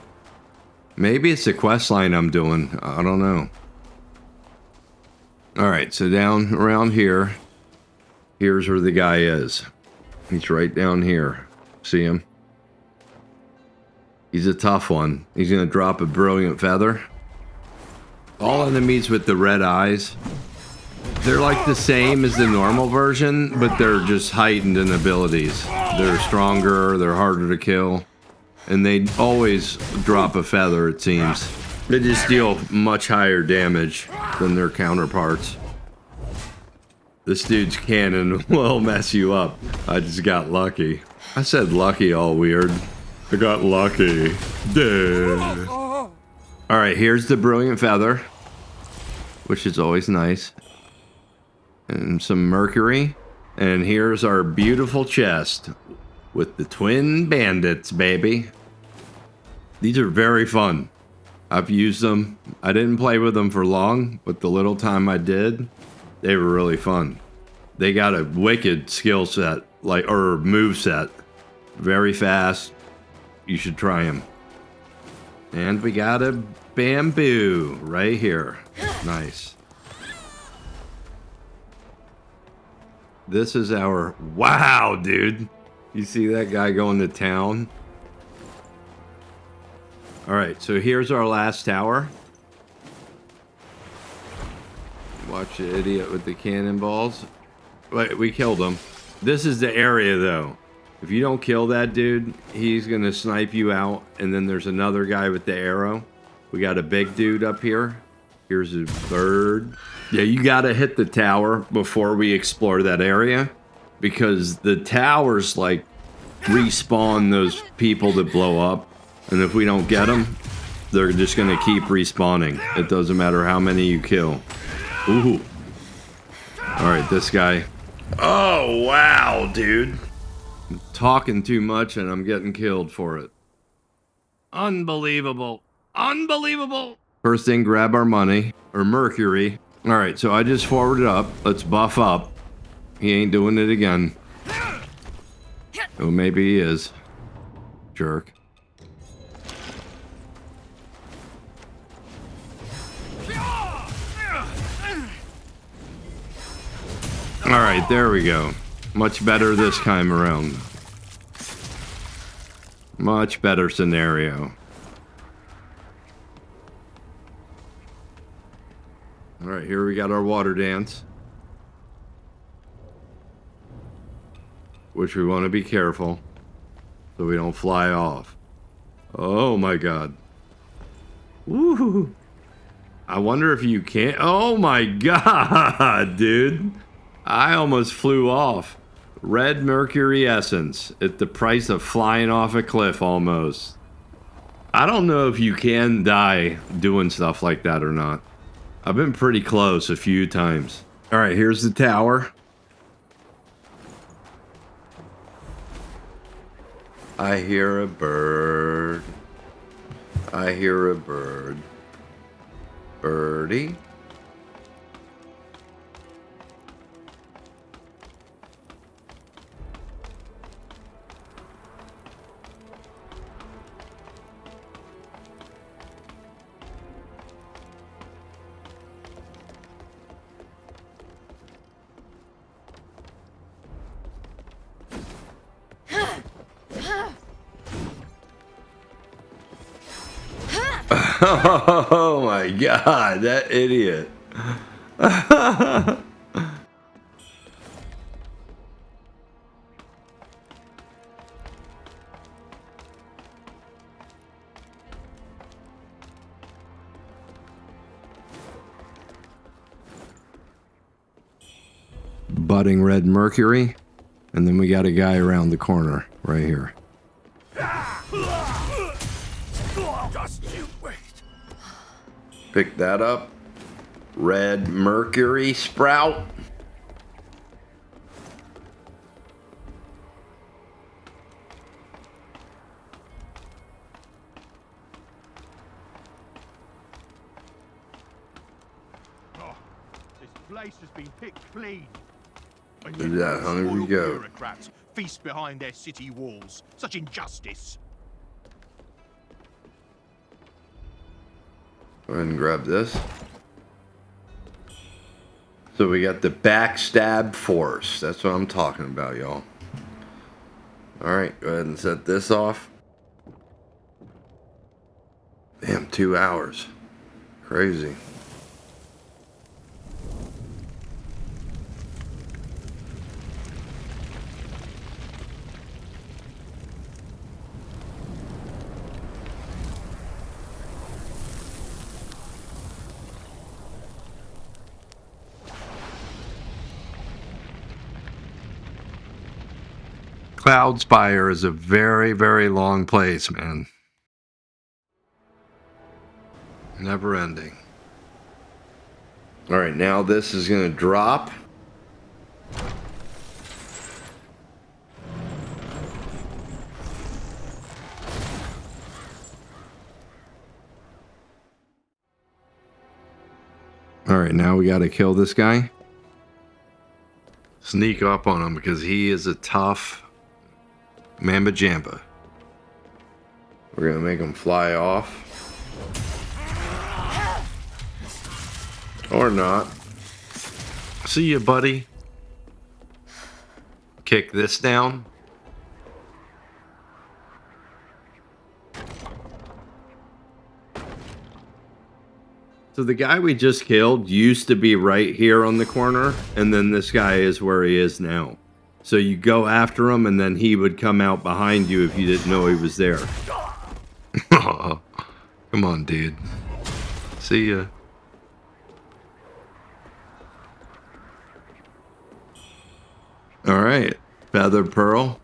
Maybe it's a quest line I'm doing. I don't know. Alright, so down around here. Here's where the guy is. He's right down here. See him? He's a tough one. He's going to drop a brilliant feather. All enemies with the red eyes, they're like the same as the normal version, but they're just heightened in abilities. They're stronger, they're harder to kill, and they always drop a feather, it seems. They just deal much higher damage than their counterparts. This dude's cannon will mess you up. I just got lucky. I said lucky all weird. I got lucky. Duh. Alright, here's the brilliant feather, which is always nice. And some mercury. And here's our beautiful chest with the twin bandits, baby. These are very fun. I've used them. I didn't play with them for long, but the little time I did, they were really fun. They got a wicked skill set, or move set. Very fast. You should try them. And we got a bamboo right here. Nice. This is our... Wow, dude. You see that guy going to town? Alright, so here's our last tower. Watch the idiot with the cannonballs. Wait, we killed him. This is the area, though. If you don't kill that dude, he's going to snipe you out. And then there's another guy with the arrow. We got a big dude up here. Here's a bird. Yeah, you got to hit the tower before we explore that area. Because the towers, like, respawn those people that blow up. And if we don't get them, they're just going to keep respawning. It doesn't matter how many you kill. Ooh. Alright, this guy. Oh, wow, dude. I'm talking too much and I'm getting killed for it. Unbelievable. Unbelievable. First thing, grab our money. Or mercury. Alright, so I just forwarded up. Let's buff up. He ain't doing it again. Oh, maybe he is. Jerk. Alright, there we go. Much better this time around. Much better scenario. Alright, here we got our water dance. Which we want to be careful so we don't fly off. Oh my god. Woo! I wonder if you can't. Oh my god, dude. I almost flew off. Red mercury essence at the price of flying off a cliff almost. I don't know if you can die doing stuff like that or not. I've been pretty close a few times. Alright, here's the tower. I hear a bird. I hear a bird. Birdie? Oh my god, that idiot. Budding red mercury, and then we got a guy around the corner right here. Just you wait. Pick that up. Red mercury sprout. Oh, this place has been picked clean. And Look at yet that, those hungry spoiled goat. bureaucrats feast behind their city walls. Such injustice. Go ahead and grab this. So we got the backstab force. That's what I'm talking about, y'all. Alright, go ahead and set this off. Damn, 2 hours. Crazy. Cloudspire is a very, very long place, man. Never ending. Alright, now this is going to drop. Alright, now we got to kill this guy. Sneak up on him because he is a tough Mamba Jamba. We're gonna make him fly off. Or not. See ya, buddy. Kick this down. So the guy we just killed used to be right here on the corner, and then this guy is where he is now. So you go after him, and then he would come out behind you if you didn't know he was there. Come on, dude. See ya. Alright. Feather Pearl.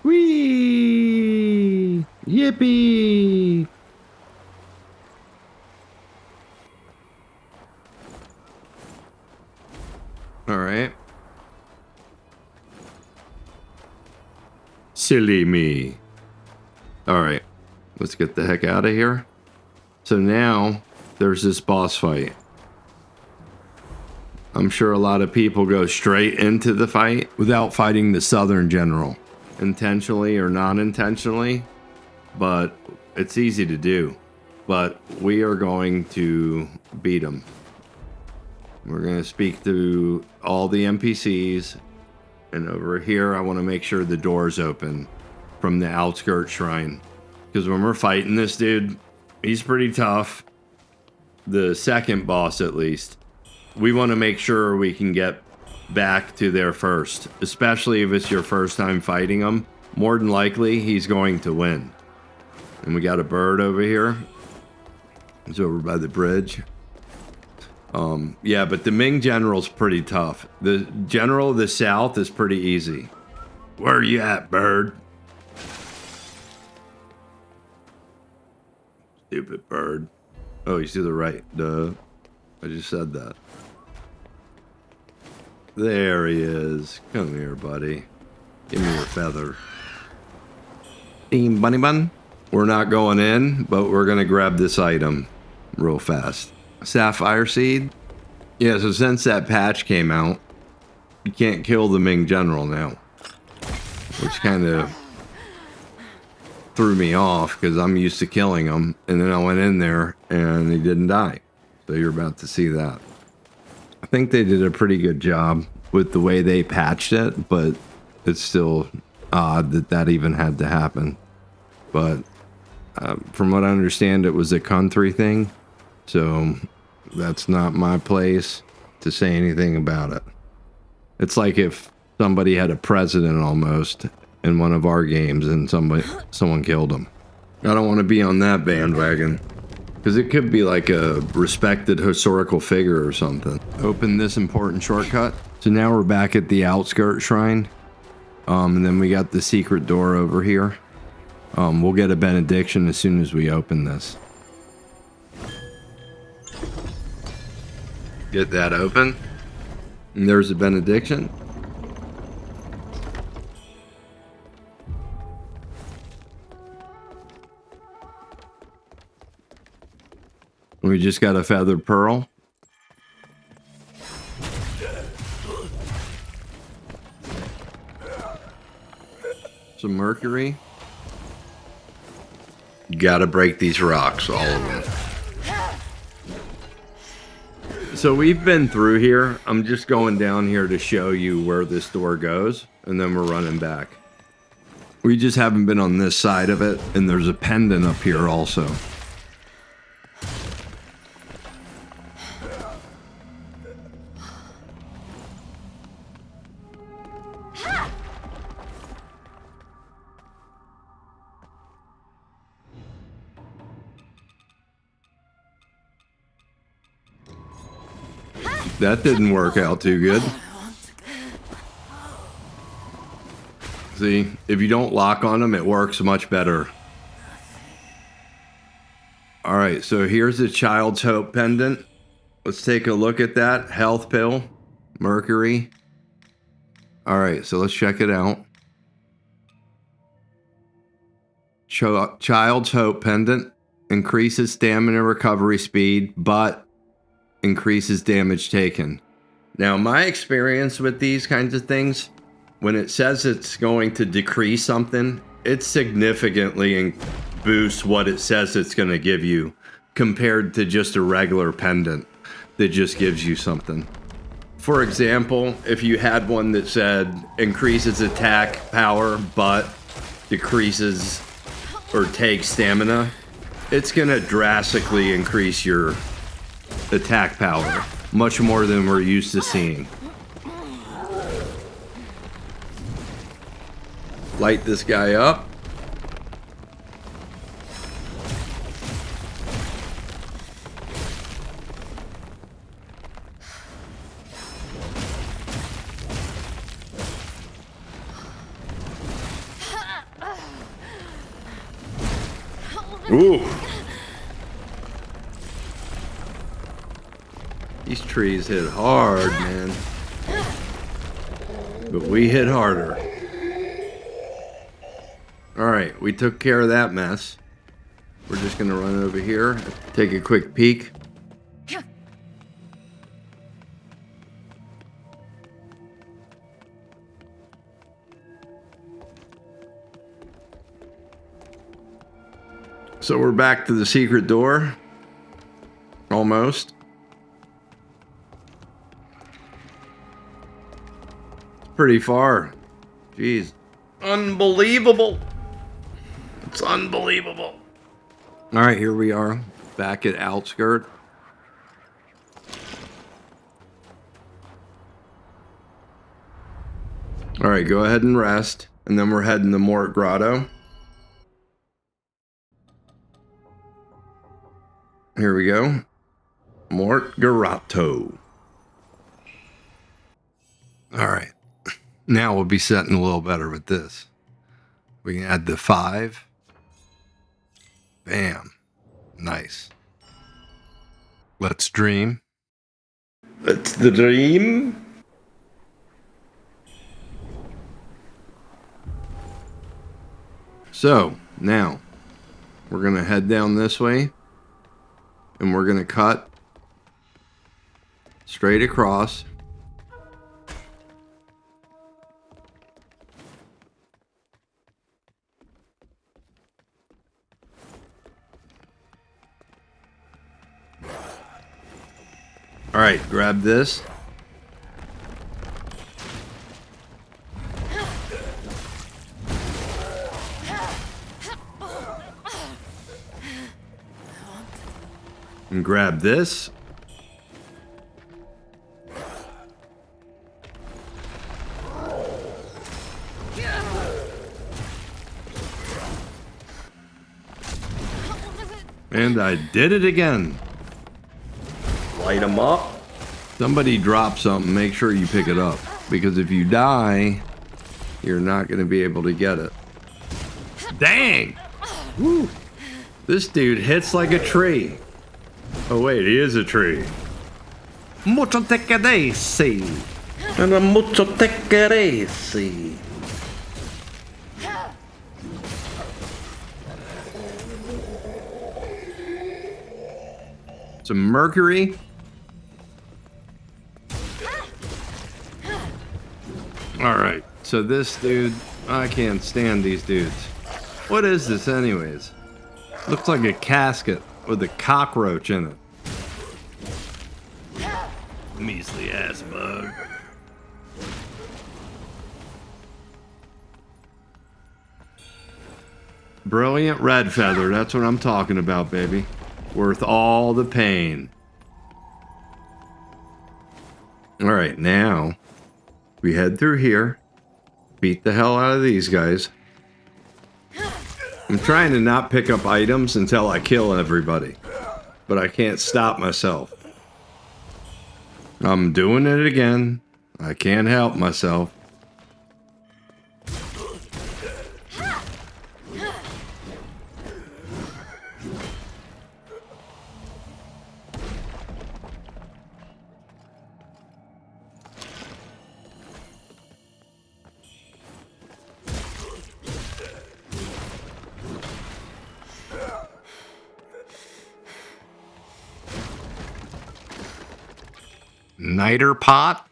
Whee! Yippee! Alright. Silly me. Alright. Let's get the heck out of here. So now, there's this boss fight. I'm sure a lot of people go straight into the fight without fighting the Southern General. Intentionally or non-intentionally. But it's easy to do. But we are going to beat him. We're going to speak to all the NPCs. And over here, I want to make sure the door's open from the Outskirts Shrine. Because when we're fighting this dude, he's pretty tough. The second boss, at least. We want to make sure we can get back to there first. Especially if it's your first time fighting him. More than likely, he's going to win. And we got a bird over here. He's over by the bridge. Yeah, but the Ming General's pretty tough. The General of the South is pretty easy. Where you at, bird? Stupid bird. Oh, he's to the right. Duh. I just said that. There he is. Come here, buddy. Give me your feather. Team Bunny Bun. We're not going in, but we're going to grab this item real fast. Sapphire Seed. Yeah, so since that patch came out, you can't kill the Ming General now. Which kind of threw me off because I'm used to killing him. And then I went in there and he didn't die. So you're about to see that. I think they did a pretty good job with the way they patched it, but it's still odd that that even had to happen. But from what I understand, it was a country thing. So that's not my place to say anything about it. It's like if somebody had a president almost in one of our games and someone killed him. I don't want to be on that bandwagon because it could be like a respected historical figure or something. Open this important shortcut. So now we're back at the Outskirt Shrine. And then we got the secret door over here. We'll get a benediction as soon as we open this. Get that open. And there's a benediction. We just got a feathered pearl. Some mercury. You gotta break these rocks, all of them. So we've been through here. I'm just going down here to show you where this door goes, and then we're running back. We just haven't been on this side of it, and there's a pendant up here also. That didn't work out too good. See, if you don't lock on them, it works much better. All right, so here's the Child's Hope pendant. Let's take a look at that. Health pill, mercury. All right, so let's check it out. Child's Hope pendant increases stamina recovery speed, but increases damage taken. Now, my experience with these kinds of things, when it says it's going to decrease something, it significantly boosts what it says it's going to give you compared to just a regular pendant that just gives you something. For example, if you had one that said increases attack power but decreases or takes stamina, it's going to drastically increase your attack power, much more than we're used to seeing. Light this guy up. Ooh. These trees hit hard, man. But we hit harder. Alright, we took care of that mess. We're just gonna run over here, take a quick peek. So we're back to the secret door. Almost. Pretty far. Jeez. Unbelievable. It's unbelievable. All right, here we are back at Outskirt. All right, go ahead and rest. And then we're heading to Mort Grotto. Here we go. Mort Grotto. All right. Now we'll be setting a little better with this. We can add the 5. Bam. Nice. Let's dream. Let's dream. So, now, we're going to head down this way, and we're going to cut straight across. All right, grab this. And grab this. And I did it again. Light them up. Somebody drop something, make sure you pick it up. Because if you die, you're not going to be able to get it. Dang! Woo! This dude hits like a tree. Oh wait, he is a tree. Mucho te queresi. And mucho te queresi. Some mercury. Alright, so this dude, I can't stand these dudes. What is this anyways? Looks like a casket with a cockroach in it. Measly ass bug. Brilliant red feather, that's what I'm talking about, baby. Worth all the pain. Alright, now we head through here. Beat the hell out of these guys. I'm trying to not pick up items until I kill everybody. But I can't stop myself. I'm doing it again. I can't help myself. Niter pot.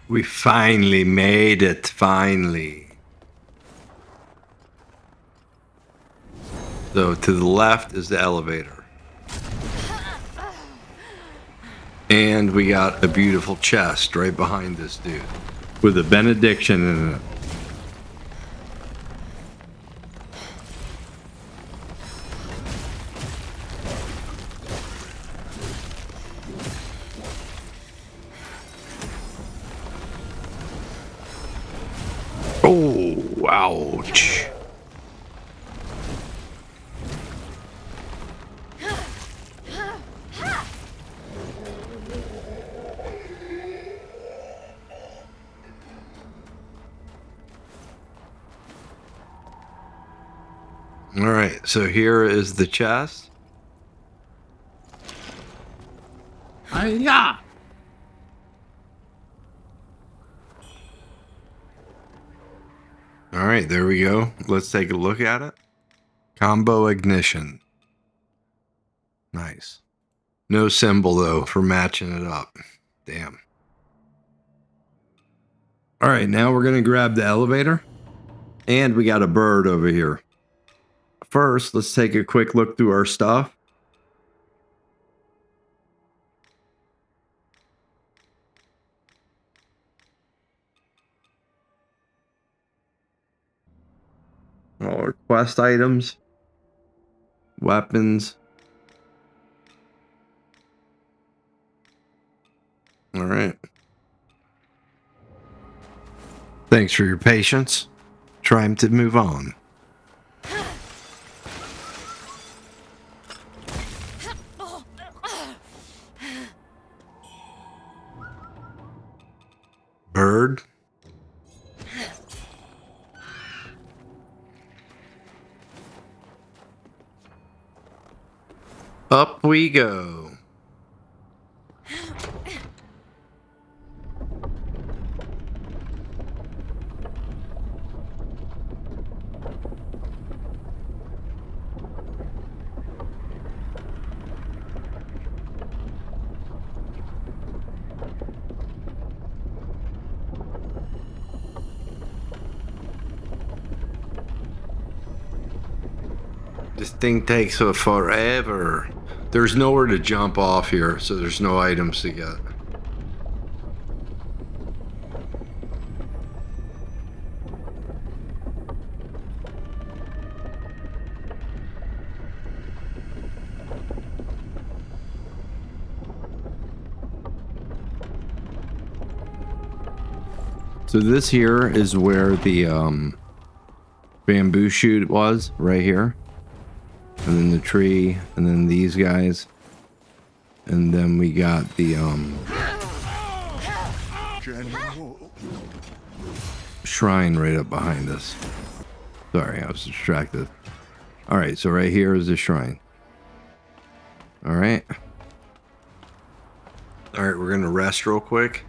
We finally made it, finally. So to the left is the elevator. And we got a beautiful chest right behind this dude with a benediction in it. Oh, ouch. All right, so here is the chest. Hi-ya! All right, there we go. Let's take a look at it. Combo ignition. Nice. No symbol, though, for matching it up. Damn. All right, now we're going to grab the elevator. And we got a bird over here. First, let's take a quick look through our stuff. All our quest items, weapons. All right. Thanks for your patience. Trying to move on. heard. Up we go. This thing takes forever. There's nowhere to jump off here, so there's no items to get. So this here is where the bamboo shoot was, right here. And then the tree, and then these guys. And then we got the General. shrine right up behind us. Sorry, I was distracted. Alright, so right here is the shrine. Alright. Alright, we're gonna rest real quick.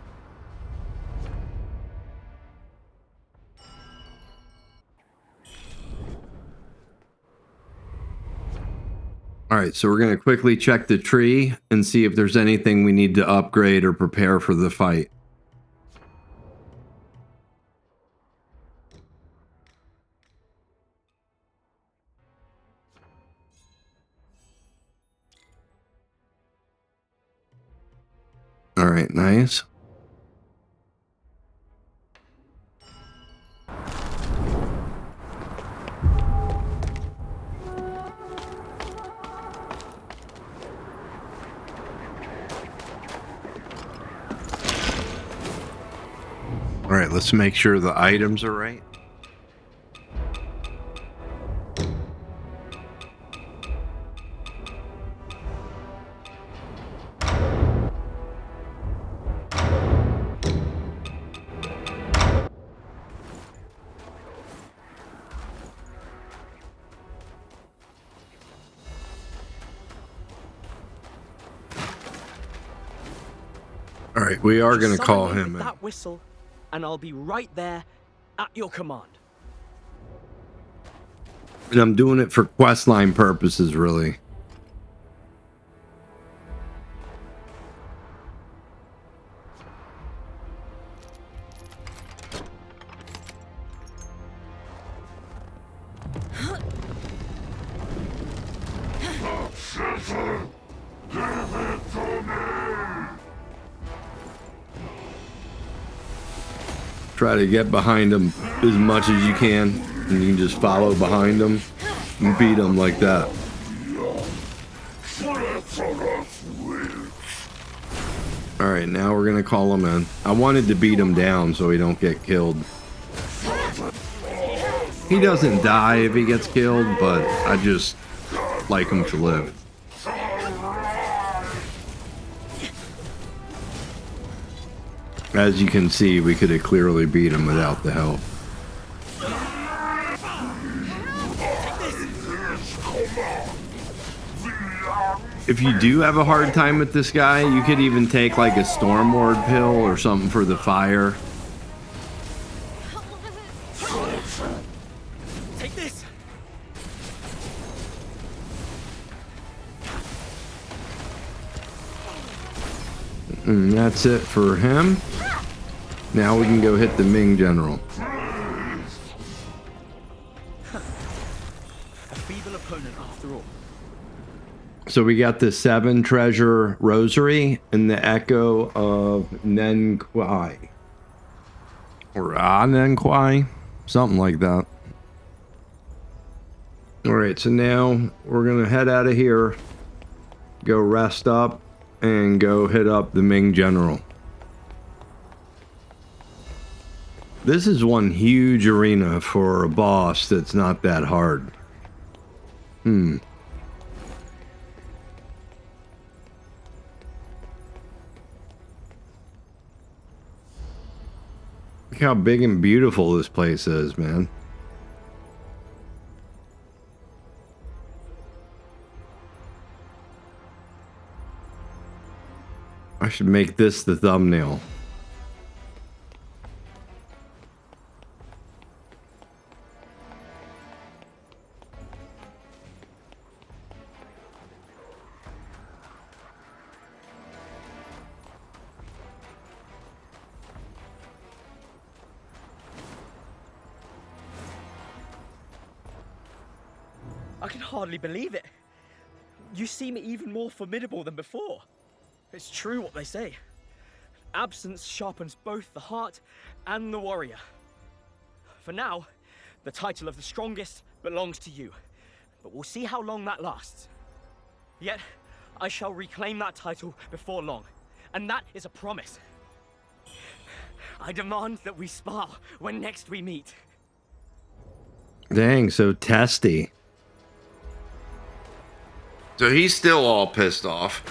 Alright, so we're going to quickly check the tree and see if there's anything we need to upgrade or prepare for the fight. Alright, nice. All right, let's make sure the items are right. All right, we are going to call him in. That whistle, and I'll be right there at your command. And I'm doing it for questline purposes, really. Try to get behind them as much as you can, and you can just follow behind them and beat them like that. All right, now we're gonna call him in. I wanted to beat him down so he don't get killed. He doesn't die if he gets killed, but I just like him to live. As you can see, we could have clearly beat him without the help. If you do have a hard time with this guy, you could even take like a Stromward pill or something for the fire. Take this. And that's it for him. Now we can go hit the Ming General. A feeble opponent after all. So we got the 7 treasure rosary and the echo of Nengqi. Or Ai Nengqi. Something like that. Alright, so now we're going to head out of here. Go rest up. And go hit up the Ming General. This is one huge arena for a boss that's not that hard. Look how big and beautiful this place is, man. I should make this the thumbnail. I can hardly believe it. You seem even more formidable than before. It's true what they say. Absence sharpens both the heart and the warrior. For now, the title of the strongest belongs to you. But we'll see how long that lasts. Yet, I shall reclaim that title before long. And that is a promise. I demand that we spar when next we meet. Dang, so testy. So he's still all pissed off.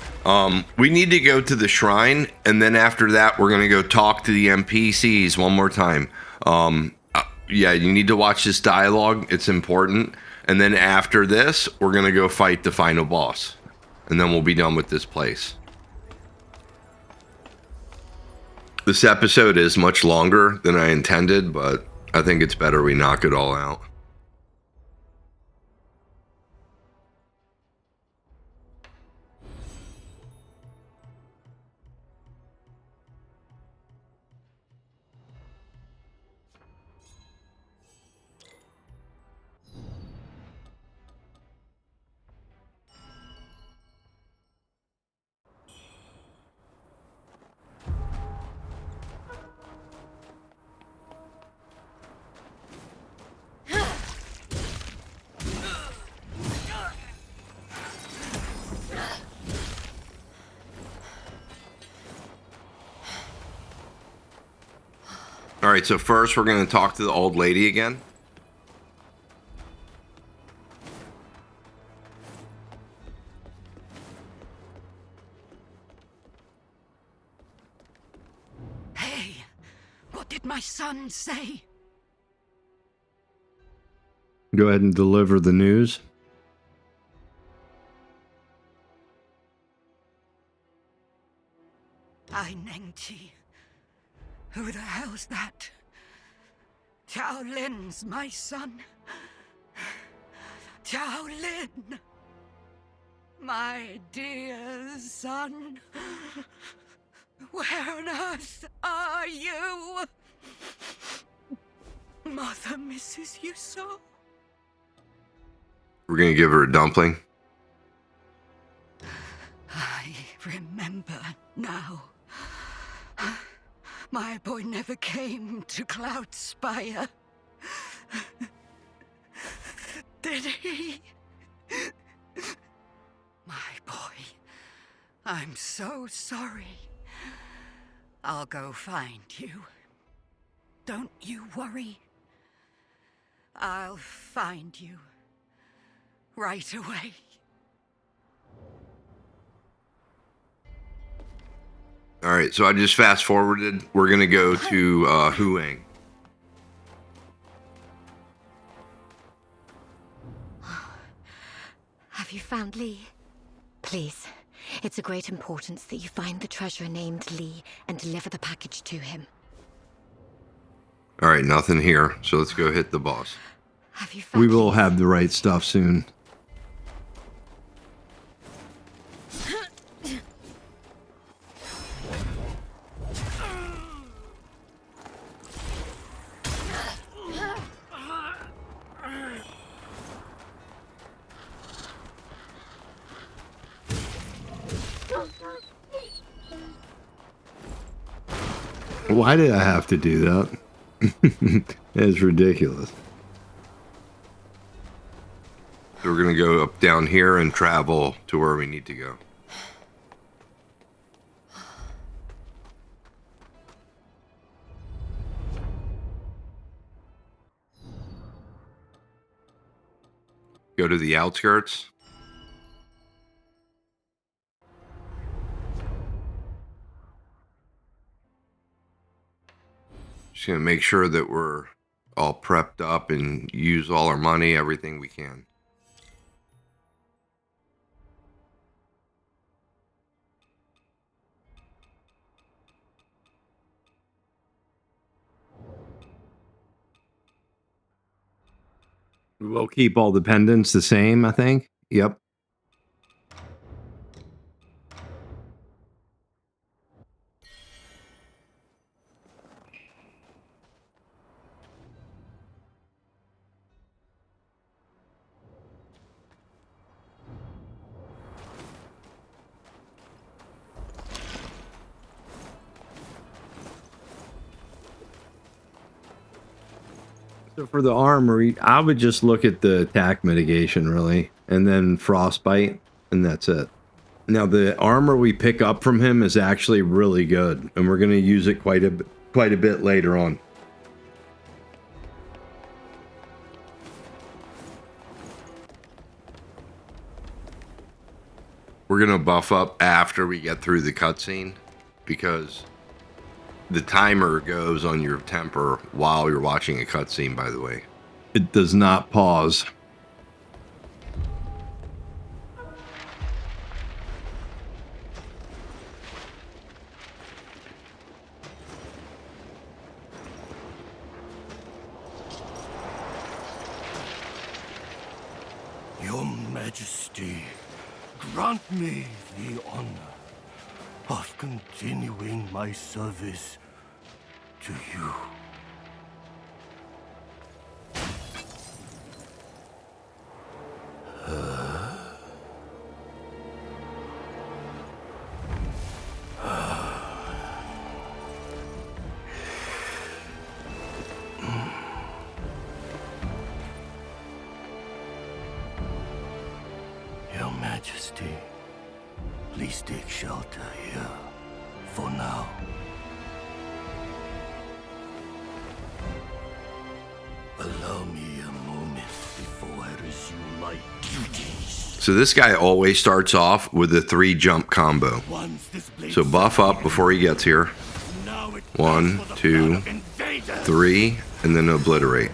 We need to go to the shrine, and then after that, we're going to go talk to the NPCs one more time. Yeah, you need to watch this dialogue. It's important. And then after this, we're going to go fight the final boss. And then we'll be done with this place. This episode is much longer than I intended, but I think it's better we knock it all out. All right, so first we're going to talk to the old lady again. Hey, what did my son say? Go ahead and deliver the news. Ai Nengqi. Who the hell's that? Qiao Lin's my son. Qiao Lin. My dear son. Where on earth are you? Mother misses you so. We're going to give her a dumpling. I remember now. My boy never came to Cloudspire. Did he? My boy, I'm so sorry. I'll go find you. Don't you worry. I'll find you right away. All right, so I just fast forwarded. We're going to go to Huang. Have you found Li? Please, it's of great importance that you find the treasurer named Li and deliver the package to him. All right, nothing here, so let's go hit the boss. Have you found We will have the right stuff soon. Why did I have to do that? It's ridiculous. So we're going to go up down here and travel to where we need to go. Go to the outskirts. Just gonna make sure that we're all prepped up and use all our money, everything we can. We'll keep all the pendants the same, I think. Yep. So for the armory, I would just look at the attack mitigation, really, and then frostbite, and that's it. Now, the armor we pick up from him is actually really good, and we're going to use it quite a bit later on. We're gonna buff up after we get through the cutscene, because the timer goes on your temper while you're watching a cutscene, by the way. It does not pause. Your Majesty, grant me the honor of continuing my service to you. Your Majesty, please take shelter here for now. Allow me a moment before I resume my duties. So this guy always starts off with a 3 jump combo. So buff up before he gets here. 1, 2, 3, and then obliterate.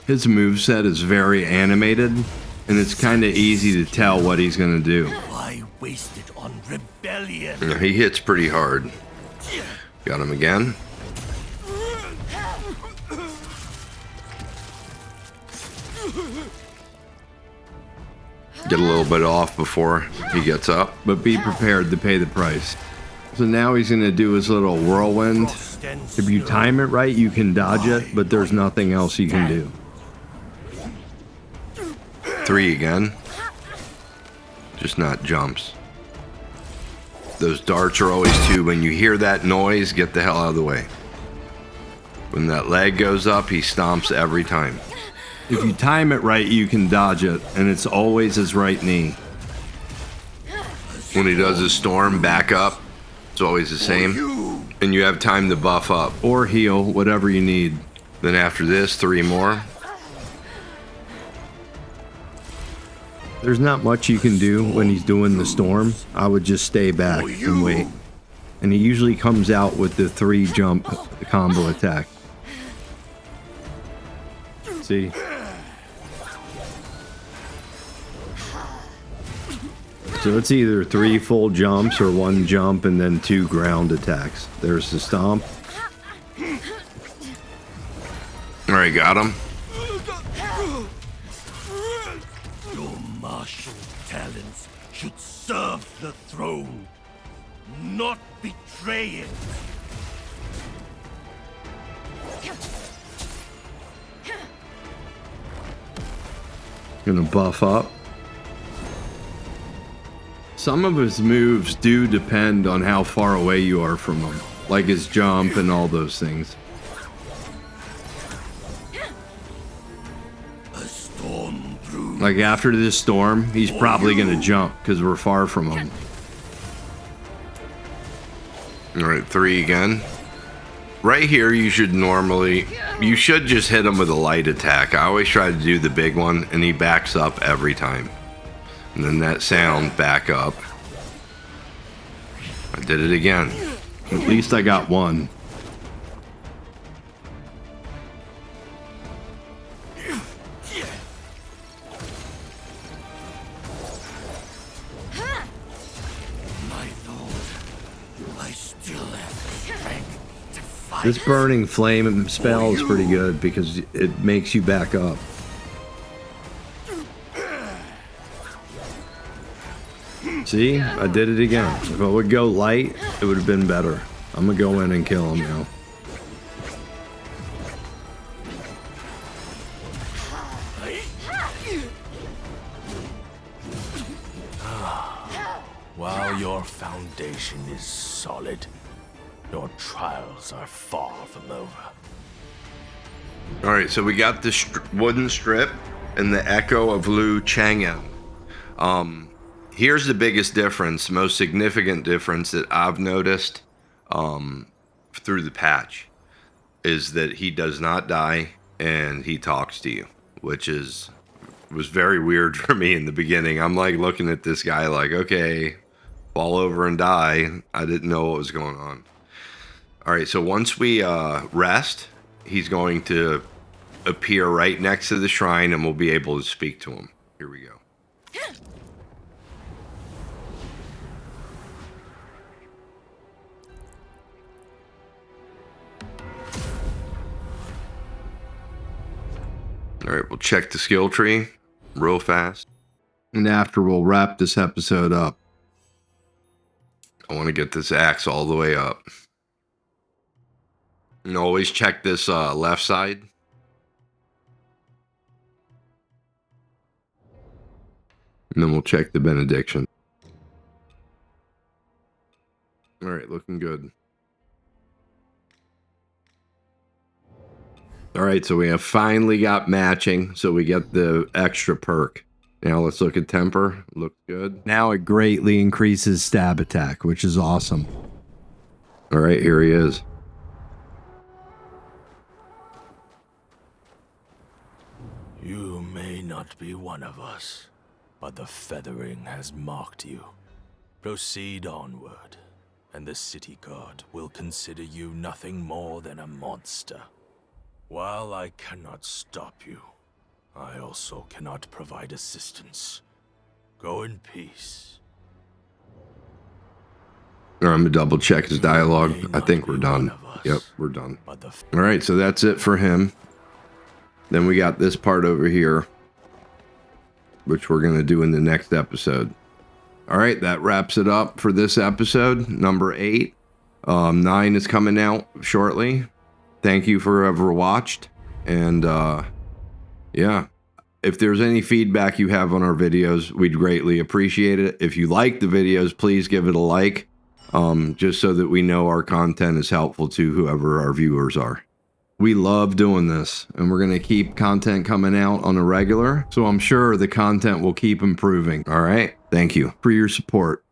His moveset is very animated, and it's kind of easy to tell what he's going to do. Why waste it on rebellion? Yeah, he hits pretty hard. Got him again. Get a little bit off before he gets up. But be prepared to pay the price. So now he's going to do his little whirlwind. If you time it right, you can dodge it, but there's nothing else you can do. 3 again. Just not jumps. Those darts are always 2. When you hear that noise, get the hell out of the way. When that leg goes up, he stomps every time. If you time it right, you can dodge it, and it's always his right knee. When he does his storm, back up. It's always the same. And you have time to buff up. Or heal, whatever you need. Then after this, 3 more. There's not much you can do when he's doing the storm. I would just stay back and wait. And he usually comes out with the 3 jump combo attack. See? So it's either 3 full jumps or 1 jump and then 2 ground attacks. There's the stomp. Alright, got him. Your martial talents should serve the throne, not betray it. Gonna buff up. Some of his moves do depend on how far away you are from him, like his jump and all those things. Like after this storm, he's probably gonna jump because we're far from him. Alright, 3 again. Right here, you should just hit him with a light attack. I always try to do the big one, and he backs up every time. And then that sound, back up. I did it again. At least I got one. This burning flame spell is pretty good because it makes you back up. See? I did it again. If I would go light, it would have been better. I'm gonna go in and kill him now. While your foundation is solid, your trials are far from over. All right, so we got this wooden strip and the echo of Liu Cheng'en. Here's the biggest difference, most significant difference that I've noticed through the patch is that he does not die and he talks to you, which was very weird for me in the beginning. I'm like looking at this guy like, okay, fall over and die. I didn't know what was going on. All right, so once we rest, he's going to appear right next to the shrine and we'll be able to speak to him. Here we go. All right, we'll check the skill tree real fast. And after we'll wrap this episode up. I want to get this axe all the way up. And always check this left side. And then we'll check the benediction. All right, looking good. All right, so we have finally got matching, so we get the extra perk. Now let's look at temper. Looks good. Now it greatly increases stab attack, which is awesome. All right, here he is. You may not be one of us, but the feathering has marked you. Proceed onward, and the city guard will consider you nothing more than a monster. While I cannot stop you, I also cannot provide assistance. Go in peace. I'm gonna double check his dialogue. I think we're done. Yep, we're done. All right, so that's it for him. Then we got this part over here, which we're gonna do in the next episode. All right, that wraps it up for this episode, number 8. 9 is coming out shortly. Thank you for whoever watched. And yeah, if there's any feedback you have on our videos, we'd greatly appreciate it. If you like the videos, please give it a like, just so that we know our content is helpful to whoever our viewers are. We love doing this, and we're going to keep content coming out on a regular, so I'm sure the content will keep improving. All right, thank you for your support.